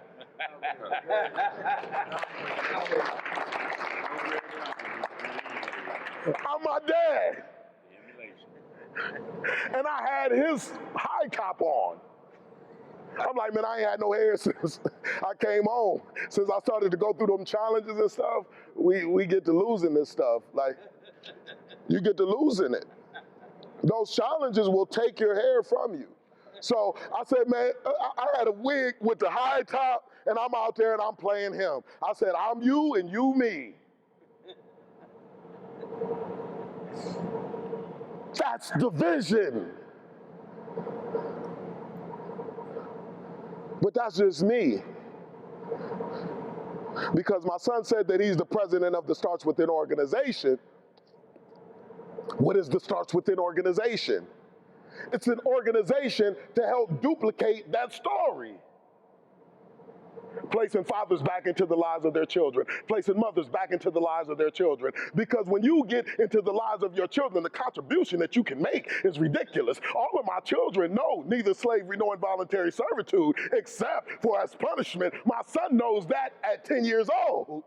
"I'm my dad." And I had his high top on. I'm like, man, I ain't had no hair since I came home. Since I started to go through them challenges and stuff, we get to losing this stuff. Like, you get to losing it. Those challenges will take your hair from you. So I said, man, I had a wig with the high top, and I'm out there and I'm playing him. I said, I'm you and you me. That's the vision. But that's just me. Because my son said that he's the president of the Starts Within organization. What is the Starts Within organization? It's an organization to help duplicate that story. Placing fathers back into the lives of their children. Placing mothers back into the lives of their children. Because when you get into the lives of your children, the contribution that you can make is ridiculous. All of my children know neither slavery nor involuntary servitude, except for as punishment. My son knows that at 10 years old.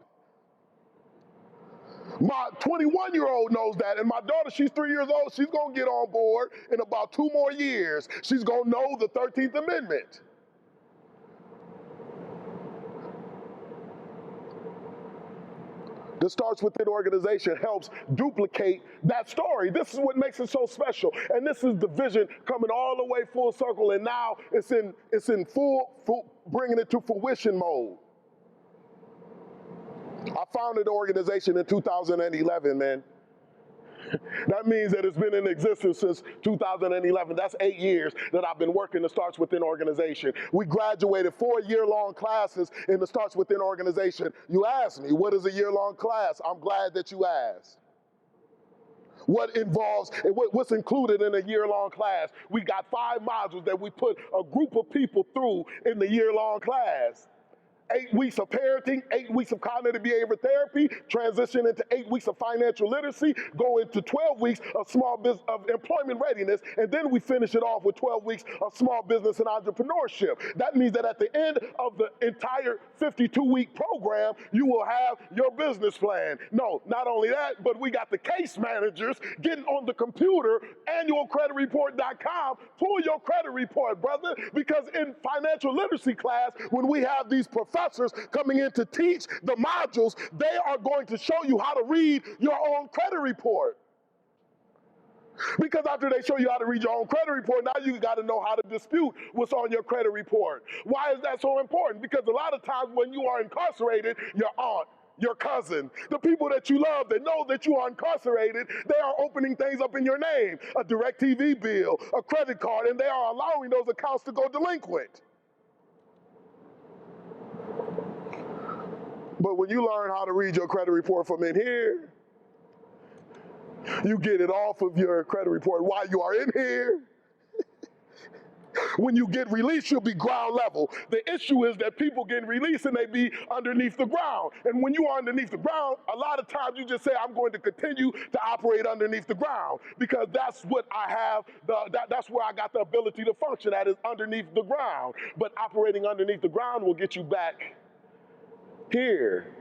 My 21-year-old knows that, and my daughter, she's 3 years old. She's going to get on board in about 2 more years. She's going to know the 13th Amendment. The Starts Within organization helps duplicate that story. This is what makes it so special. And this is the vision coming all the way full circle, and now it's in full bringing it to fruition mode. I founded the organization in 2011, man. That means that it's been in existence since 2011. That's 8 years that I've been working the Starts Within organization. We graduated 4 year-long classes in the Starts Within organization. You asked me, what is a year-long class? I'm glad that you asked. what's included in a year-long class. We got 5 modules that we put a group of people through in the year-long class. 8 weeks of parenting, 8 weeks of cognitive behavior therapy, transition into 8 weeks of financial literacy, go into 12 weeks of small business of employment readiness, and then we finish it off with 12 weeks of small business and entrepreneurship. That means that at the end of the entire 52-week program, you will have your business plan. No, not only that, but we got the case managers getting on the computer, annualcreditreport.com, pull your credit report, brother, because in financial literacy class, when we have these professors coming in to teach the modules, they are going to show you how to read your own credit report. Because after they show you how to read your own credit report, now you got to know how to dispute what's on your credit report. Why is that so important? Because a lot of times when you are incarcerated, your aunt, your cousin, the people that you love that know that you are incarcerated, they are opening things up in your name, a DirecTV bill, a credit card, and they are allowing those accounts to go delinquent. But when you learn how to read your credit report from in here, you get it off of your credit report while you are in here. When you get released, you'll be ground level. The issue is that people get released and they be underneath the ground. And when you are underneath the ground, a lot of times you just say, I'm going to continue to operate underneath the ground because that's what I have, that's where I got the ability to function at, is underneath the ground. But operating underneath the ground will get you back here.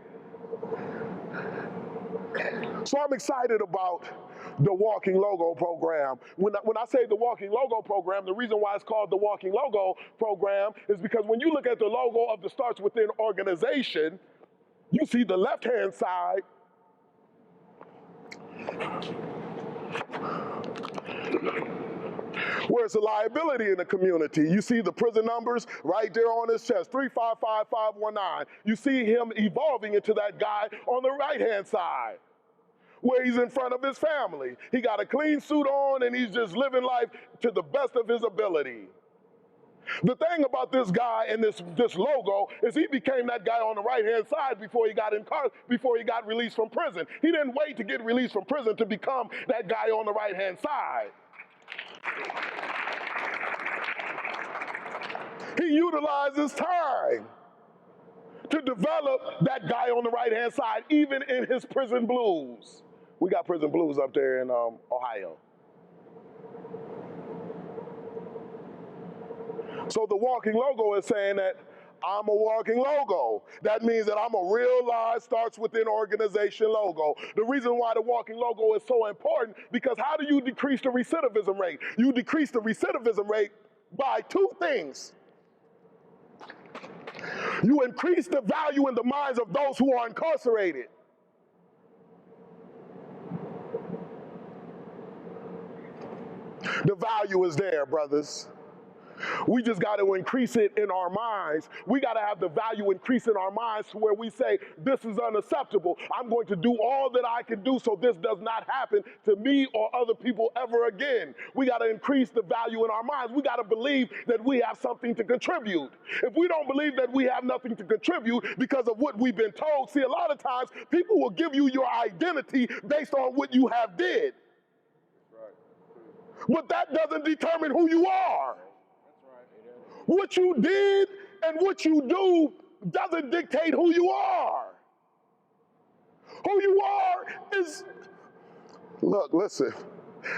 So I'm excited about the Walking Logo program. When I say the Walking Logo program, the reason why it's called the Walking Logo program is because when you look at the logo of the Starts Within organization, you see the left-hand side where it's a liability in the community. You see the prison numbers right there on his chest, 355-519. You see him evolving into that guy on the right-hand side, where he's in front of his family. He got a clean suit on and he's just living life to the best of his ability. The thing about this guy and this logo is he became that guy on the right-hand side before he got released from prison. He didn't wait to get released from prison to become that guy on the right-hand side. He utilizes time to develop that guy on the right-hand side, even in his prison blues. We got prison blues up there in Ohio. So the Walking Logo is saying that I'm a walking logo. That means that I'm a real live Starts Within organization logo. The reason why the Walking Logo is so important, because how do you decrease the recidivism rate? You decrease the recidivism rate by 2 things. You increase the value in the minds of those who are incarcerated. The value is there, brothers. We just got to increase it in our minds. We got to have the value increase in our minds to where we say, this is unacceptable. I'm going to do all that I can do so this does not happen to me or other people ever again. We got to increase the value in our minds. We got to believe that we have something to contribute. If we don't believe that we have nothing to contribute because of what we've been told, see, a lot of times people will give you your identity based on what you have did. But that doesn't determine who you are. What you did and what you do doesn't dictate who you are. Who you are is, look, listen,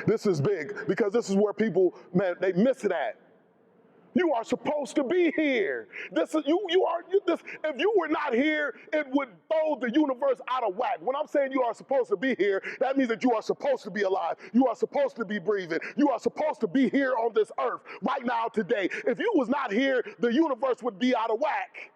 this is big because this is where people, man, they miss it at. You are supposed to be here. If you were not here, it would throw the universe out of whack. When I'm saying you are supposed to be here, that means that you are supposed to be alive. You are supposed to be breathing. You are supposed to be here on this earth right now today. If you was not here, the universe would be out of whack.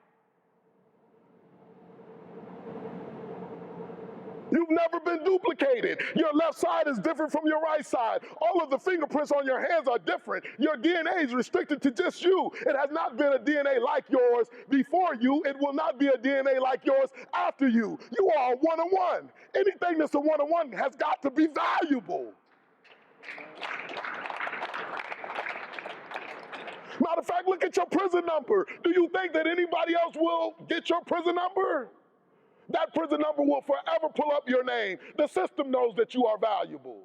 You've never been duplicated. Your left side is different from your right side. All of the fingerprints on your hands are different. Your DNA is restricted to just you. It has not been a DNA like yours before you. It will not be a DNA like yours after you. You are a one-on-one. Anything that's a one-on-one has got to be valuable. Matter of fact, look at your prison number. Do you think that anybody else will get your prison number? That prison number will forever pull up your name. The system knows that you are valuable.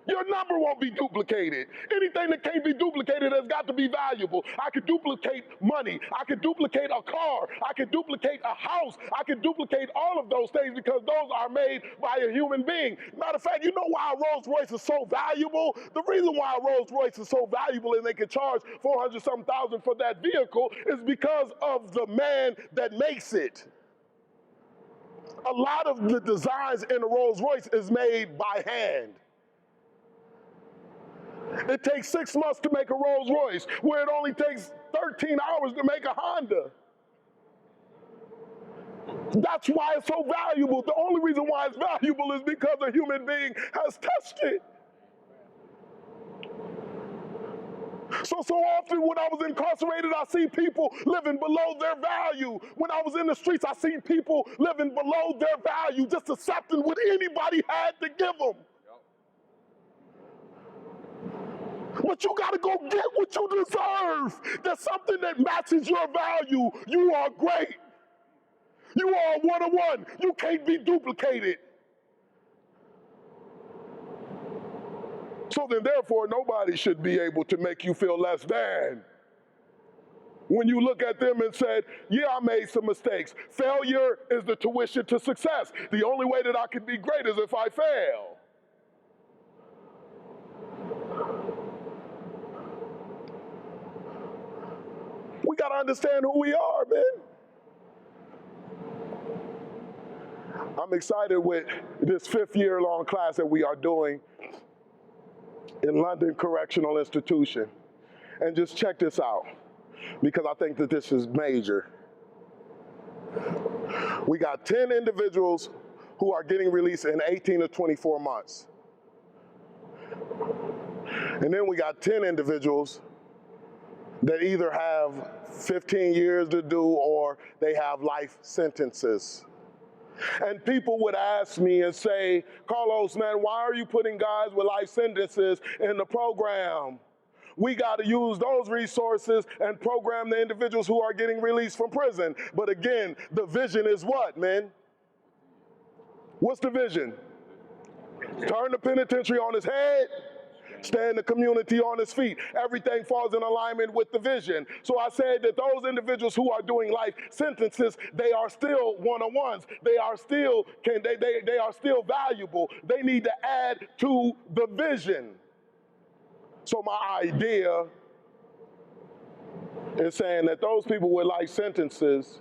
Your number won't be duplicated. Anything that can't be duplicated has got to be valuable. I could duplicate money. I could duplicate a car. I could duplicate a house. I could duplicate all of those things because those are made by a human being. Matter of fact, you know why a Rolls Royce is so valuable? The reason why a Rolls Royce is so valuable and they can charge 400-something thousand for that vehicle is because of the man that makes it. A lot of the designs in a Rolls Royce is made by hand. It takes 6 months to make a Rolls Royce, where it only takes 13 hours to make a Honda. That's why it's so valuable. The only reason why it's valuable is because a human being has touched it. So often when I was incarcerated, I see people living below their value. When I was in the streets, I see people living below their value, just accepting what anybody had to give them. But you got to go get what you deserve. There's something that matches your value. You are great. You are one-on-one. You can't be duplicated. So then, therefore, nobody should be able to make you feel less than. When you look at them and said, yeah, I made some mistakes. Failure is the tuition to success. The only way that I can be great is if I fail. We got to understand who we are, man. I'm excited with this 5th-year-long class that we are doing in London Correctional Institution. And just check this out, because I think that this is major. We got 10 individuals who are getting released in 18 to 24 months. And then we got 10 individuals that either have 15 years to do or they have life sentences. And people would ask me and say, Carlos, man, why are you putting guys with life sentences in the program? We got to use those resources and program the individuals who are getting released from prison. But again, the vision is what, man? What's the vision? Turn the penitentiary on its head, stand the community on its feet. Everything falls in alignment with the vision. So I said that those individuals who are doing life sentences, they are still one-on-ones. They are still they are still valuable. They need to add to the vision. So my idea is saying that those people with life sentences,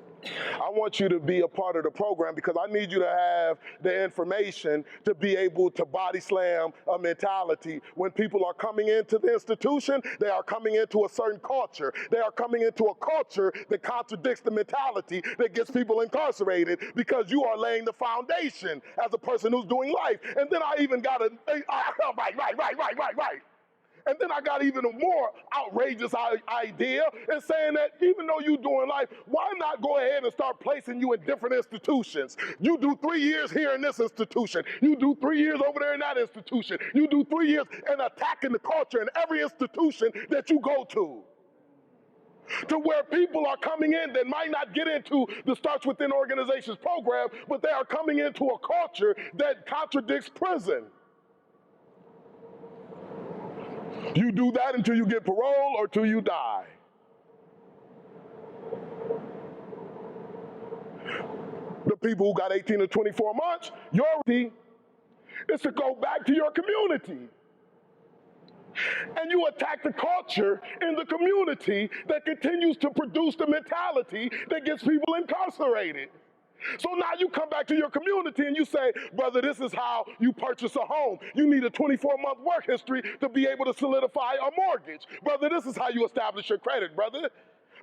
I want you to be a part of the program because I need you to have the information to be able to body slam a mentality. When people are coming into the institution, they are coming into a certain culture. They are coming into a culture that contradicts the mentality that gets people incarcerated because you are laying the foundation as a person who's doing life. And then I even got a, right. And then I got even a more outrageous idea in saying that even though you're doing life, why not go ahead and start placing you in different institutions? You do 3 years here in this institution. You do 3 years over there in that institution. You do 3 years and attacking the culture in every institution that you go to where people are coming in that might not get into the Starts Within Organizations program, but they are coming into a culture that contradicts prison. You do that until you get parole or till you die. The people who got 18 to 24 months, your duty is to go back to your community. And you attack the culture in the community that continues to produce the mentality that gets people incarcerated. So now you come back to your community and you say, brother, this is how you purchase a home. You need a 24-month work history to be able to solidify a mortgage. Brother, this is how you establish your credit, brother.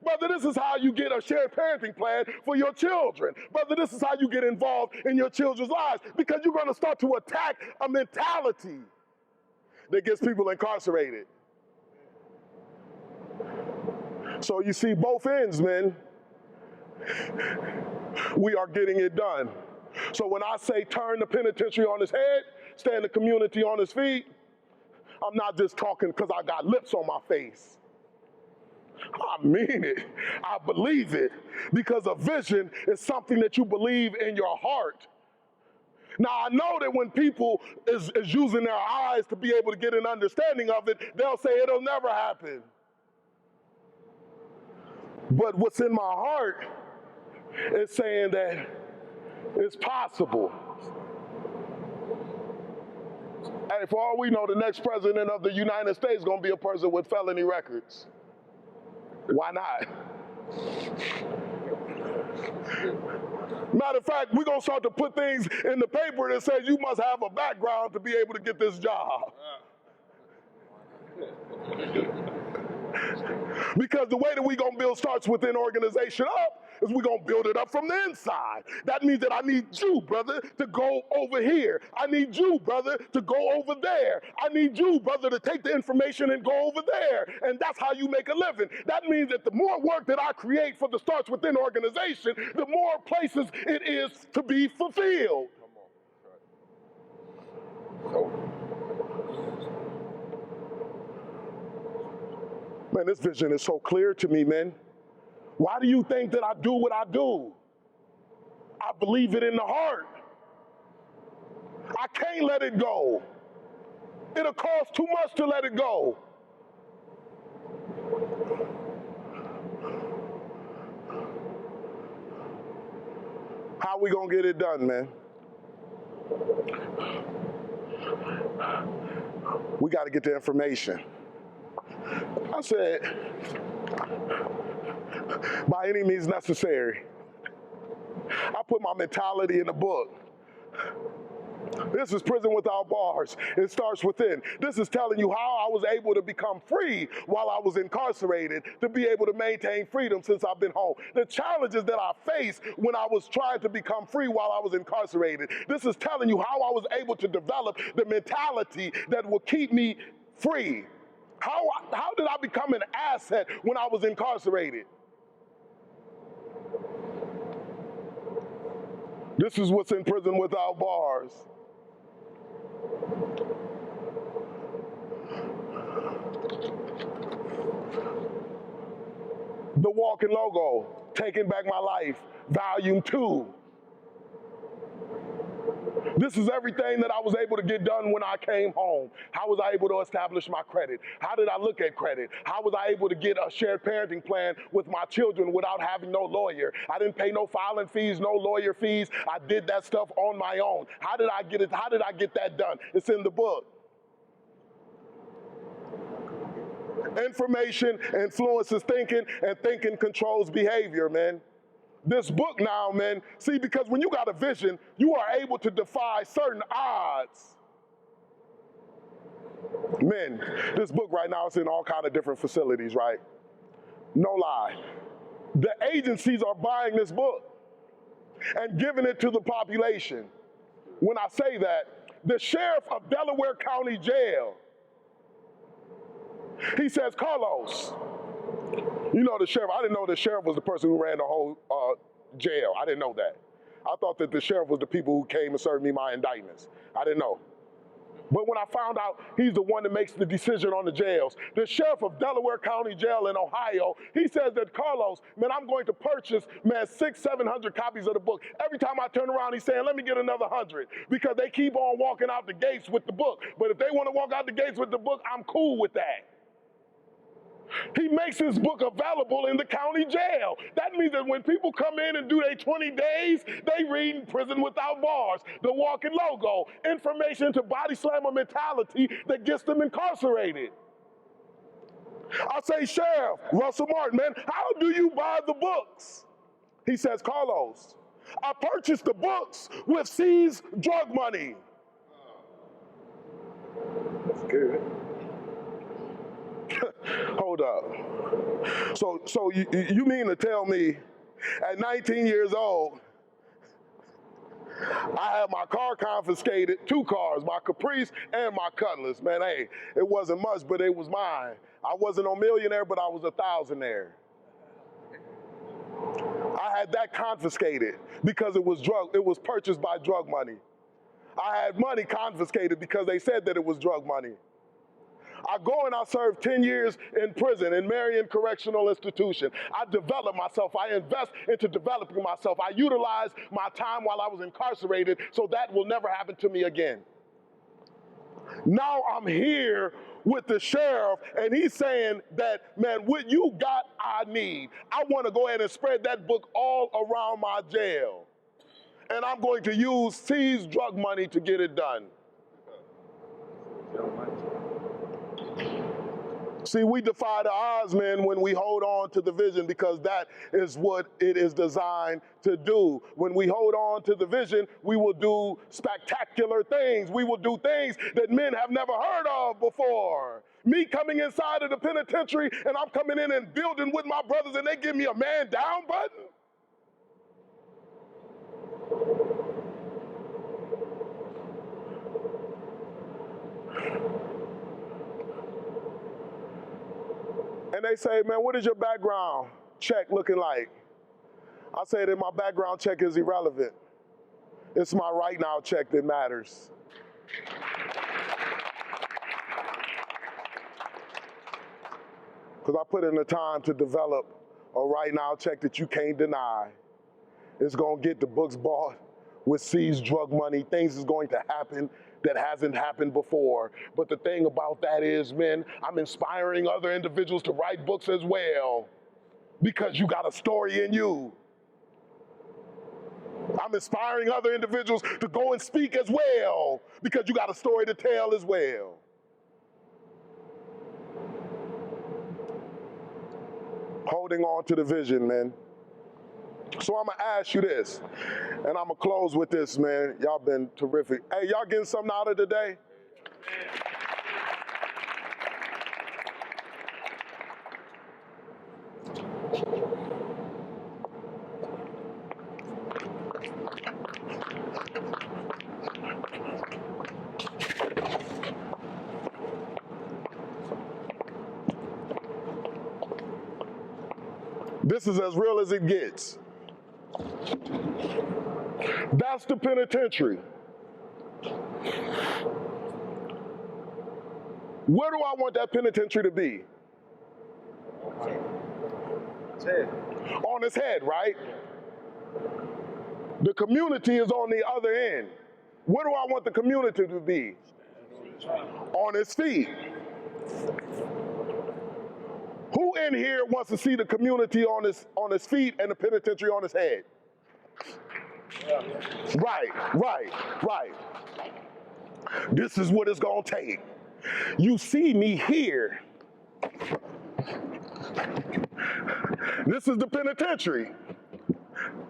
Brother, this is how you get a shared parenting plan for your children. Brother, this is how you get involved in your children's lives, because you're going to start to attack a mentality that gets people incarcerated. So you see both ends, man. We are getting it done. So when I say turn the penitentiary on its head, stand the community on its feet, I'm not just talking because I got lips on my face. I mean it. I believe it. Because a vision is something that you believe in your heart. Now, I know that when people is using their eyes to be able to get an understanding of it, they'll say it'll never happen. But what's in my heart is saying that it's possible. Hey, for all we know, the next president of the United States is going to be a person with felony records. Why not? Matter of fact, we're going to start to put things in the paper that says you must have a background to be able to get this job. Because the way that we're going to build starts within organization up is we're going to build it up from the inside. That means that I need you, brother, to go over here. I need you, brother, to go over there. I need you, brother, to take the information and go over there. And that's how you make a living. That means that the more work that I create for the starts within organization, the more places it is to be fulfilled. Come on. Man, this vision is so clear to me, man. Why do you think that I do what I do? I believe it in the heart. I can't let it go. It'll cost too much to let it go. How we gonna get it done, man? We gotta get the information. I said, by any means necessary. I put my mentality in the book. This is Prison Without Bars. It starts within. This is telling you how I was able to become free while I was incarcerated, to be able to maintain freedom since I've been home. The challenges that I faced when I was trying to become free while I was incarcerated. This is telling you how I was able to develop the mentality that will keep me free. How did I become an asset when I was incarcerated? This is what's in Prison Without Bars. The walking logo, Taking Back My Life, Volume 2. This is everything that I was able to get done when I came home. How was I able to establish my credit? How did I look at credit? How was I able to get a shared parenting plan with my children without having no lawyer? I didn't pay no filing fees, no lawyer fees. I did that stuff on my own. How did I get it? How did I get that done? It's in the book. Information influences thinking, and thinking controls behavior, man. This book now, man, see, because when you got a vision, you are able to defy certain odds. Men, this book right now is in all kind of different facilities, right? No lie. The agencies are buying this book and giving it to the population. When I say that, the sheriff of Delaware County Jail, he says, Carlos, you know the sheriff. I didn't know the sheriff was the person who ran the whole jail. I didn't know that. I thought that the sheriff was the people who came and served me my indictments. I didn't know. But when I found out he's the one that makes the decision on the jails, the sheriff of Delaware County Jail in Ohio, he says that, Carlos, man, I'm going to purchase, man, 600-700 copies of the book. Every time I turn around, he's saying, let me get another 100, because they keep on walking out the gates with the book. But if they want to walk out the gates with the book, I'm cool with that. He makes his book available in the county jail. That means that when people come in and do their 20 days, they read Prison Without Bars, the walking logo, information to body slam a mentality that gets them incarcerated. I say, Sheriff Russell Martin, man, how do you buy the books? He says, Carlos, I purchased the books with seized drug money. That's good. Hold up. So you mean to tell me at 19 years old, I had my car confiscated, 2 cars, my Caprice and my Cutlass. Man, hey, it wasn't much, but it was mine. I wasn't a millionaire, but I was a thousandaire. I had that confiscated because it was purchased by drug money. I had money confiscated because they said that it was drug money. I go and I serve 10 years in prison in Marion Correctional Institution. I develop myself. I invest into developing myself. I utilize my time while I was incarcerated so that will never happen to me again. Now I'm here with the sheriff, and he's saying that, man, what you got, I need. I want to go ahead and spread that book all around my jail. And I'm going to use seized drug money to get it done. See, we defy the odds, man, when we hold on to the vision, because that is what it is designed to do. When we hold on to the vision, we will do spectacular things. We will do things that men have never heard of before. Me coming inside of the penitentiary, and I'm coming in and building with my brothers, and they give me a man down button. And they say, man, what is your background check looking like? I say that my background check is irrelevant. It's my right now check that matters. Because I put in the time to develop a right now check that you can't deny. It's going to get the books bought with seized drug money. Things is going to happen that hasn't happened before. But the thing about that is, men, I'm inspiring other individuals to write books as well, because you got a story in you. I'm inspiring other individuals to go and speak as well, because you got a story to tell as well. Holding on to the vision, man. So I'm going to ask you this, and I'm going to close with this, man. Y'all been terrific. Hey, y'all getting something out of today? This is as real as it gets. That's the penitentiary. Where do I want that penitentiary to be? On its head, right? The community is on the other end. Where do I want the community to be? On its feet. Who in here wants to see the community on his feet and the penitentiary on his head? Right. This is what it's gonna take. You see me here. This is the penitentiary.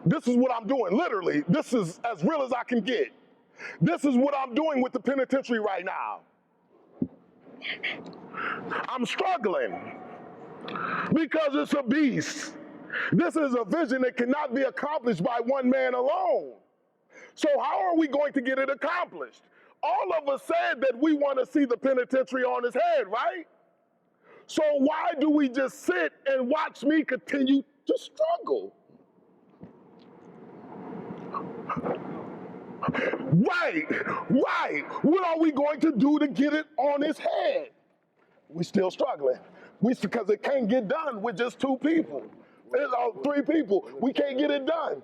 This is what I'm doing, literally. This is as real as I can get. This is what I'm doing with the penitentiary right now. I'm struggling because it's a beast. This is a vision that cannot be accomplished by one man alone. So how are we going to get it accomplished? All of us said that we want to see the penitentiary on his head, right? So why do we just sit and watch me continue to struggle? Right. What are we going to do to get it on his head? We're still struggling. Because it can't get done with just two people. Three people. We can't get it done.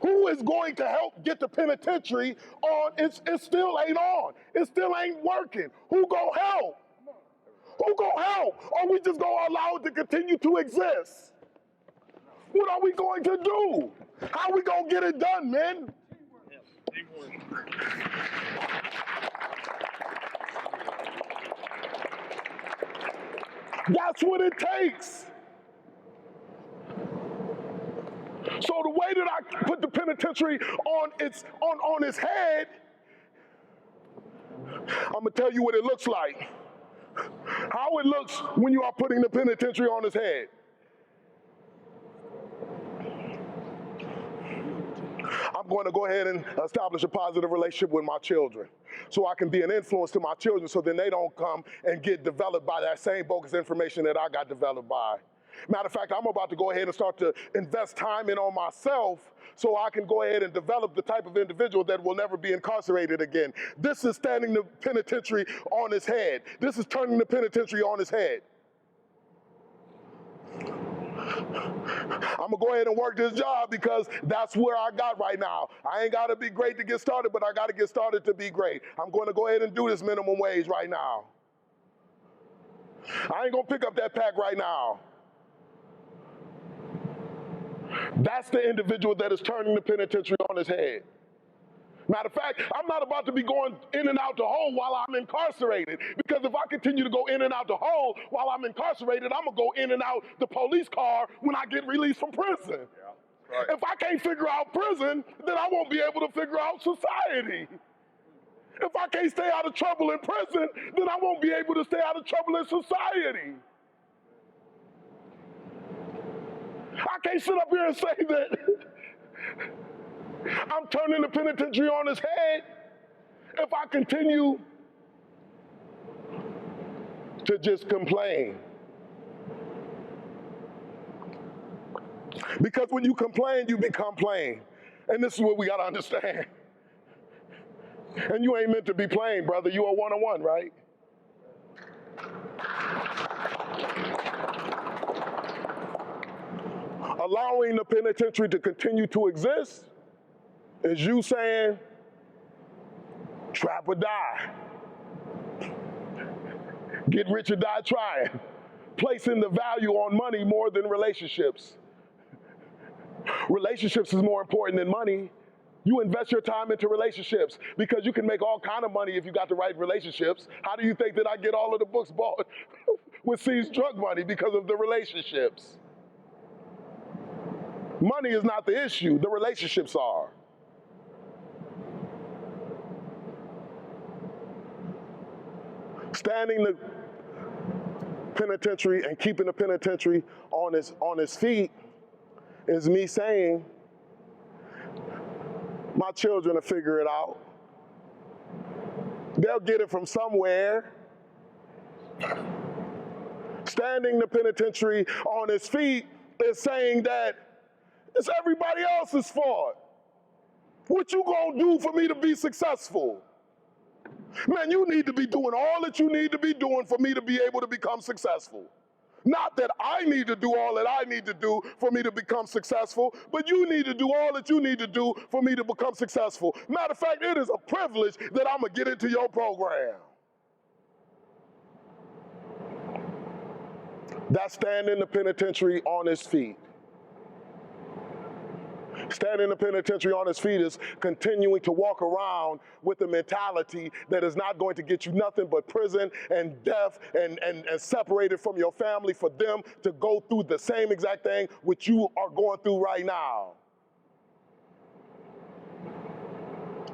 Who is going to help get the penitentiary on? It still ain't on. It still ain't working. Who gonna help? Or we just gonna allow it to continue to exist? What are we going to do? How are we gonna get it done, man? That's what it takes. So the way that I put the penitentiary on its head, I'm gonna tell you what it looks like. How it looks when you are putting the penitentiary on its head. I'm going to go ahead and establish a positive relationship with my children so I can be an influence to my children so then they don't come and get developed by that same bogus information that I got developed by. Matter of fact, I'm about to go ahead and start to invest time in on myself so I can go ahead and develop the type of individual that will never be incarcerated again. This is standing the penitentiary on its head. This is turning the penitentiary on its head. I'm gonna go ahead and work this job because that's where I got right now. I ain't gotta be great to get started, but I gotta get started to be great. I'm gonna go ahead and do this minimum wage right now. I ain't gonna pick up that pack right now. That's the individual that is turning the penitentiary on his head. Matter of fact, I'm not about to be going in and out the hole while I'm incarcerated, because if I continue to go in and out the hole while I'm incarcerated, I'm gonna go in and out the police car when I get released from prison. Yeah, right. If I can't figure out prison, then I won't be able to figure out society. If I can't stay out of trouble in prison, then I won't be able to stay out of trouble in society. I can't sit up here and say that I'm turning the penitentiary on its head if I continue to just complain. Because when you complain, you become plain. And this is what we gotta understand. And you ain't meant to be plain, brother. You are one-on-one, right? Allowing the penitentiary to continue to exist is you saying, trap or die. Get rich or die trying. Placing the value on money more than relationships. Relationships is more important than money. You invest your time into relationships because you can make all kind of money if you got the right relationships. How do you think that I get all of the books bought with seized drug money? Because of the relationships. Money is not the issue, the relationships are. Standing the penitentiary and keeping the penitentiary on its feet is me saying, my children will figure it out. They'll get it from somewhere. Standing the penitentiary on its feet is saying that it's everybody else's fault. What you gonna do for me to be successful? Man, you need to be doing all that you need to be doing for me to be able to become successful. Not that I need to do all that I need to do for me to become successful, but you need to do all that you need to do for me to become successful. Matter of fact, it is a privilege that I'm gonna get into your program. That's standing the penitentiary on its feet. Standing the penitentiary on its feet is continuing to walk around with a mentality that is not going to get you nothing but prison and death and separated from your family for them to go through the same exact thing which you are going through right now.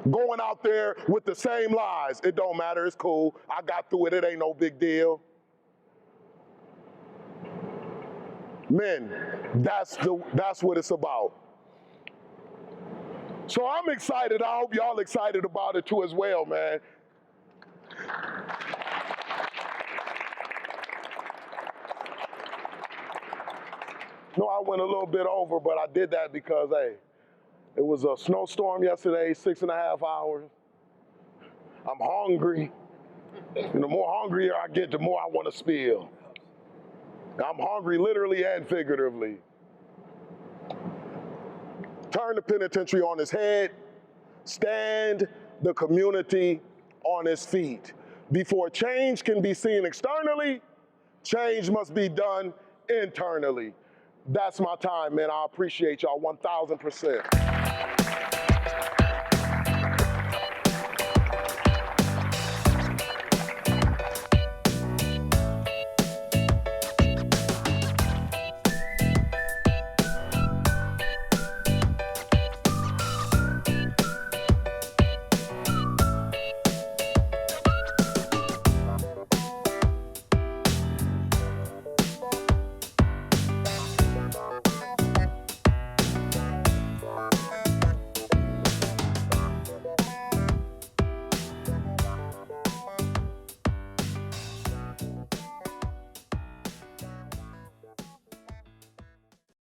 Going out there with the same lies. It don't matter, it's cool. I got through it, it ain't no big deal. Men, that's what it's about. So I'm excited. I hope y'all excited about it too as well, man. No, I went a little bit over, but I did that because, hey, it was a snowstorm yesterday, 6.5 hours. I'm hungry. And the more hungrier I get, the more I want to spill. I'm hungry literally and figuratively. Turn the penitentiary on its head, stand the community on its feet. Before change can be seen externally, change must be done internally. That's my time, man. I appreciate y'all 1,000%.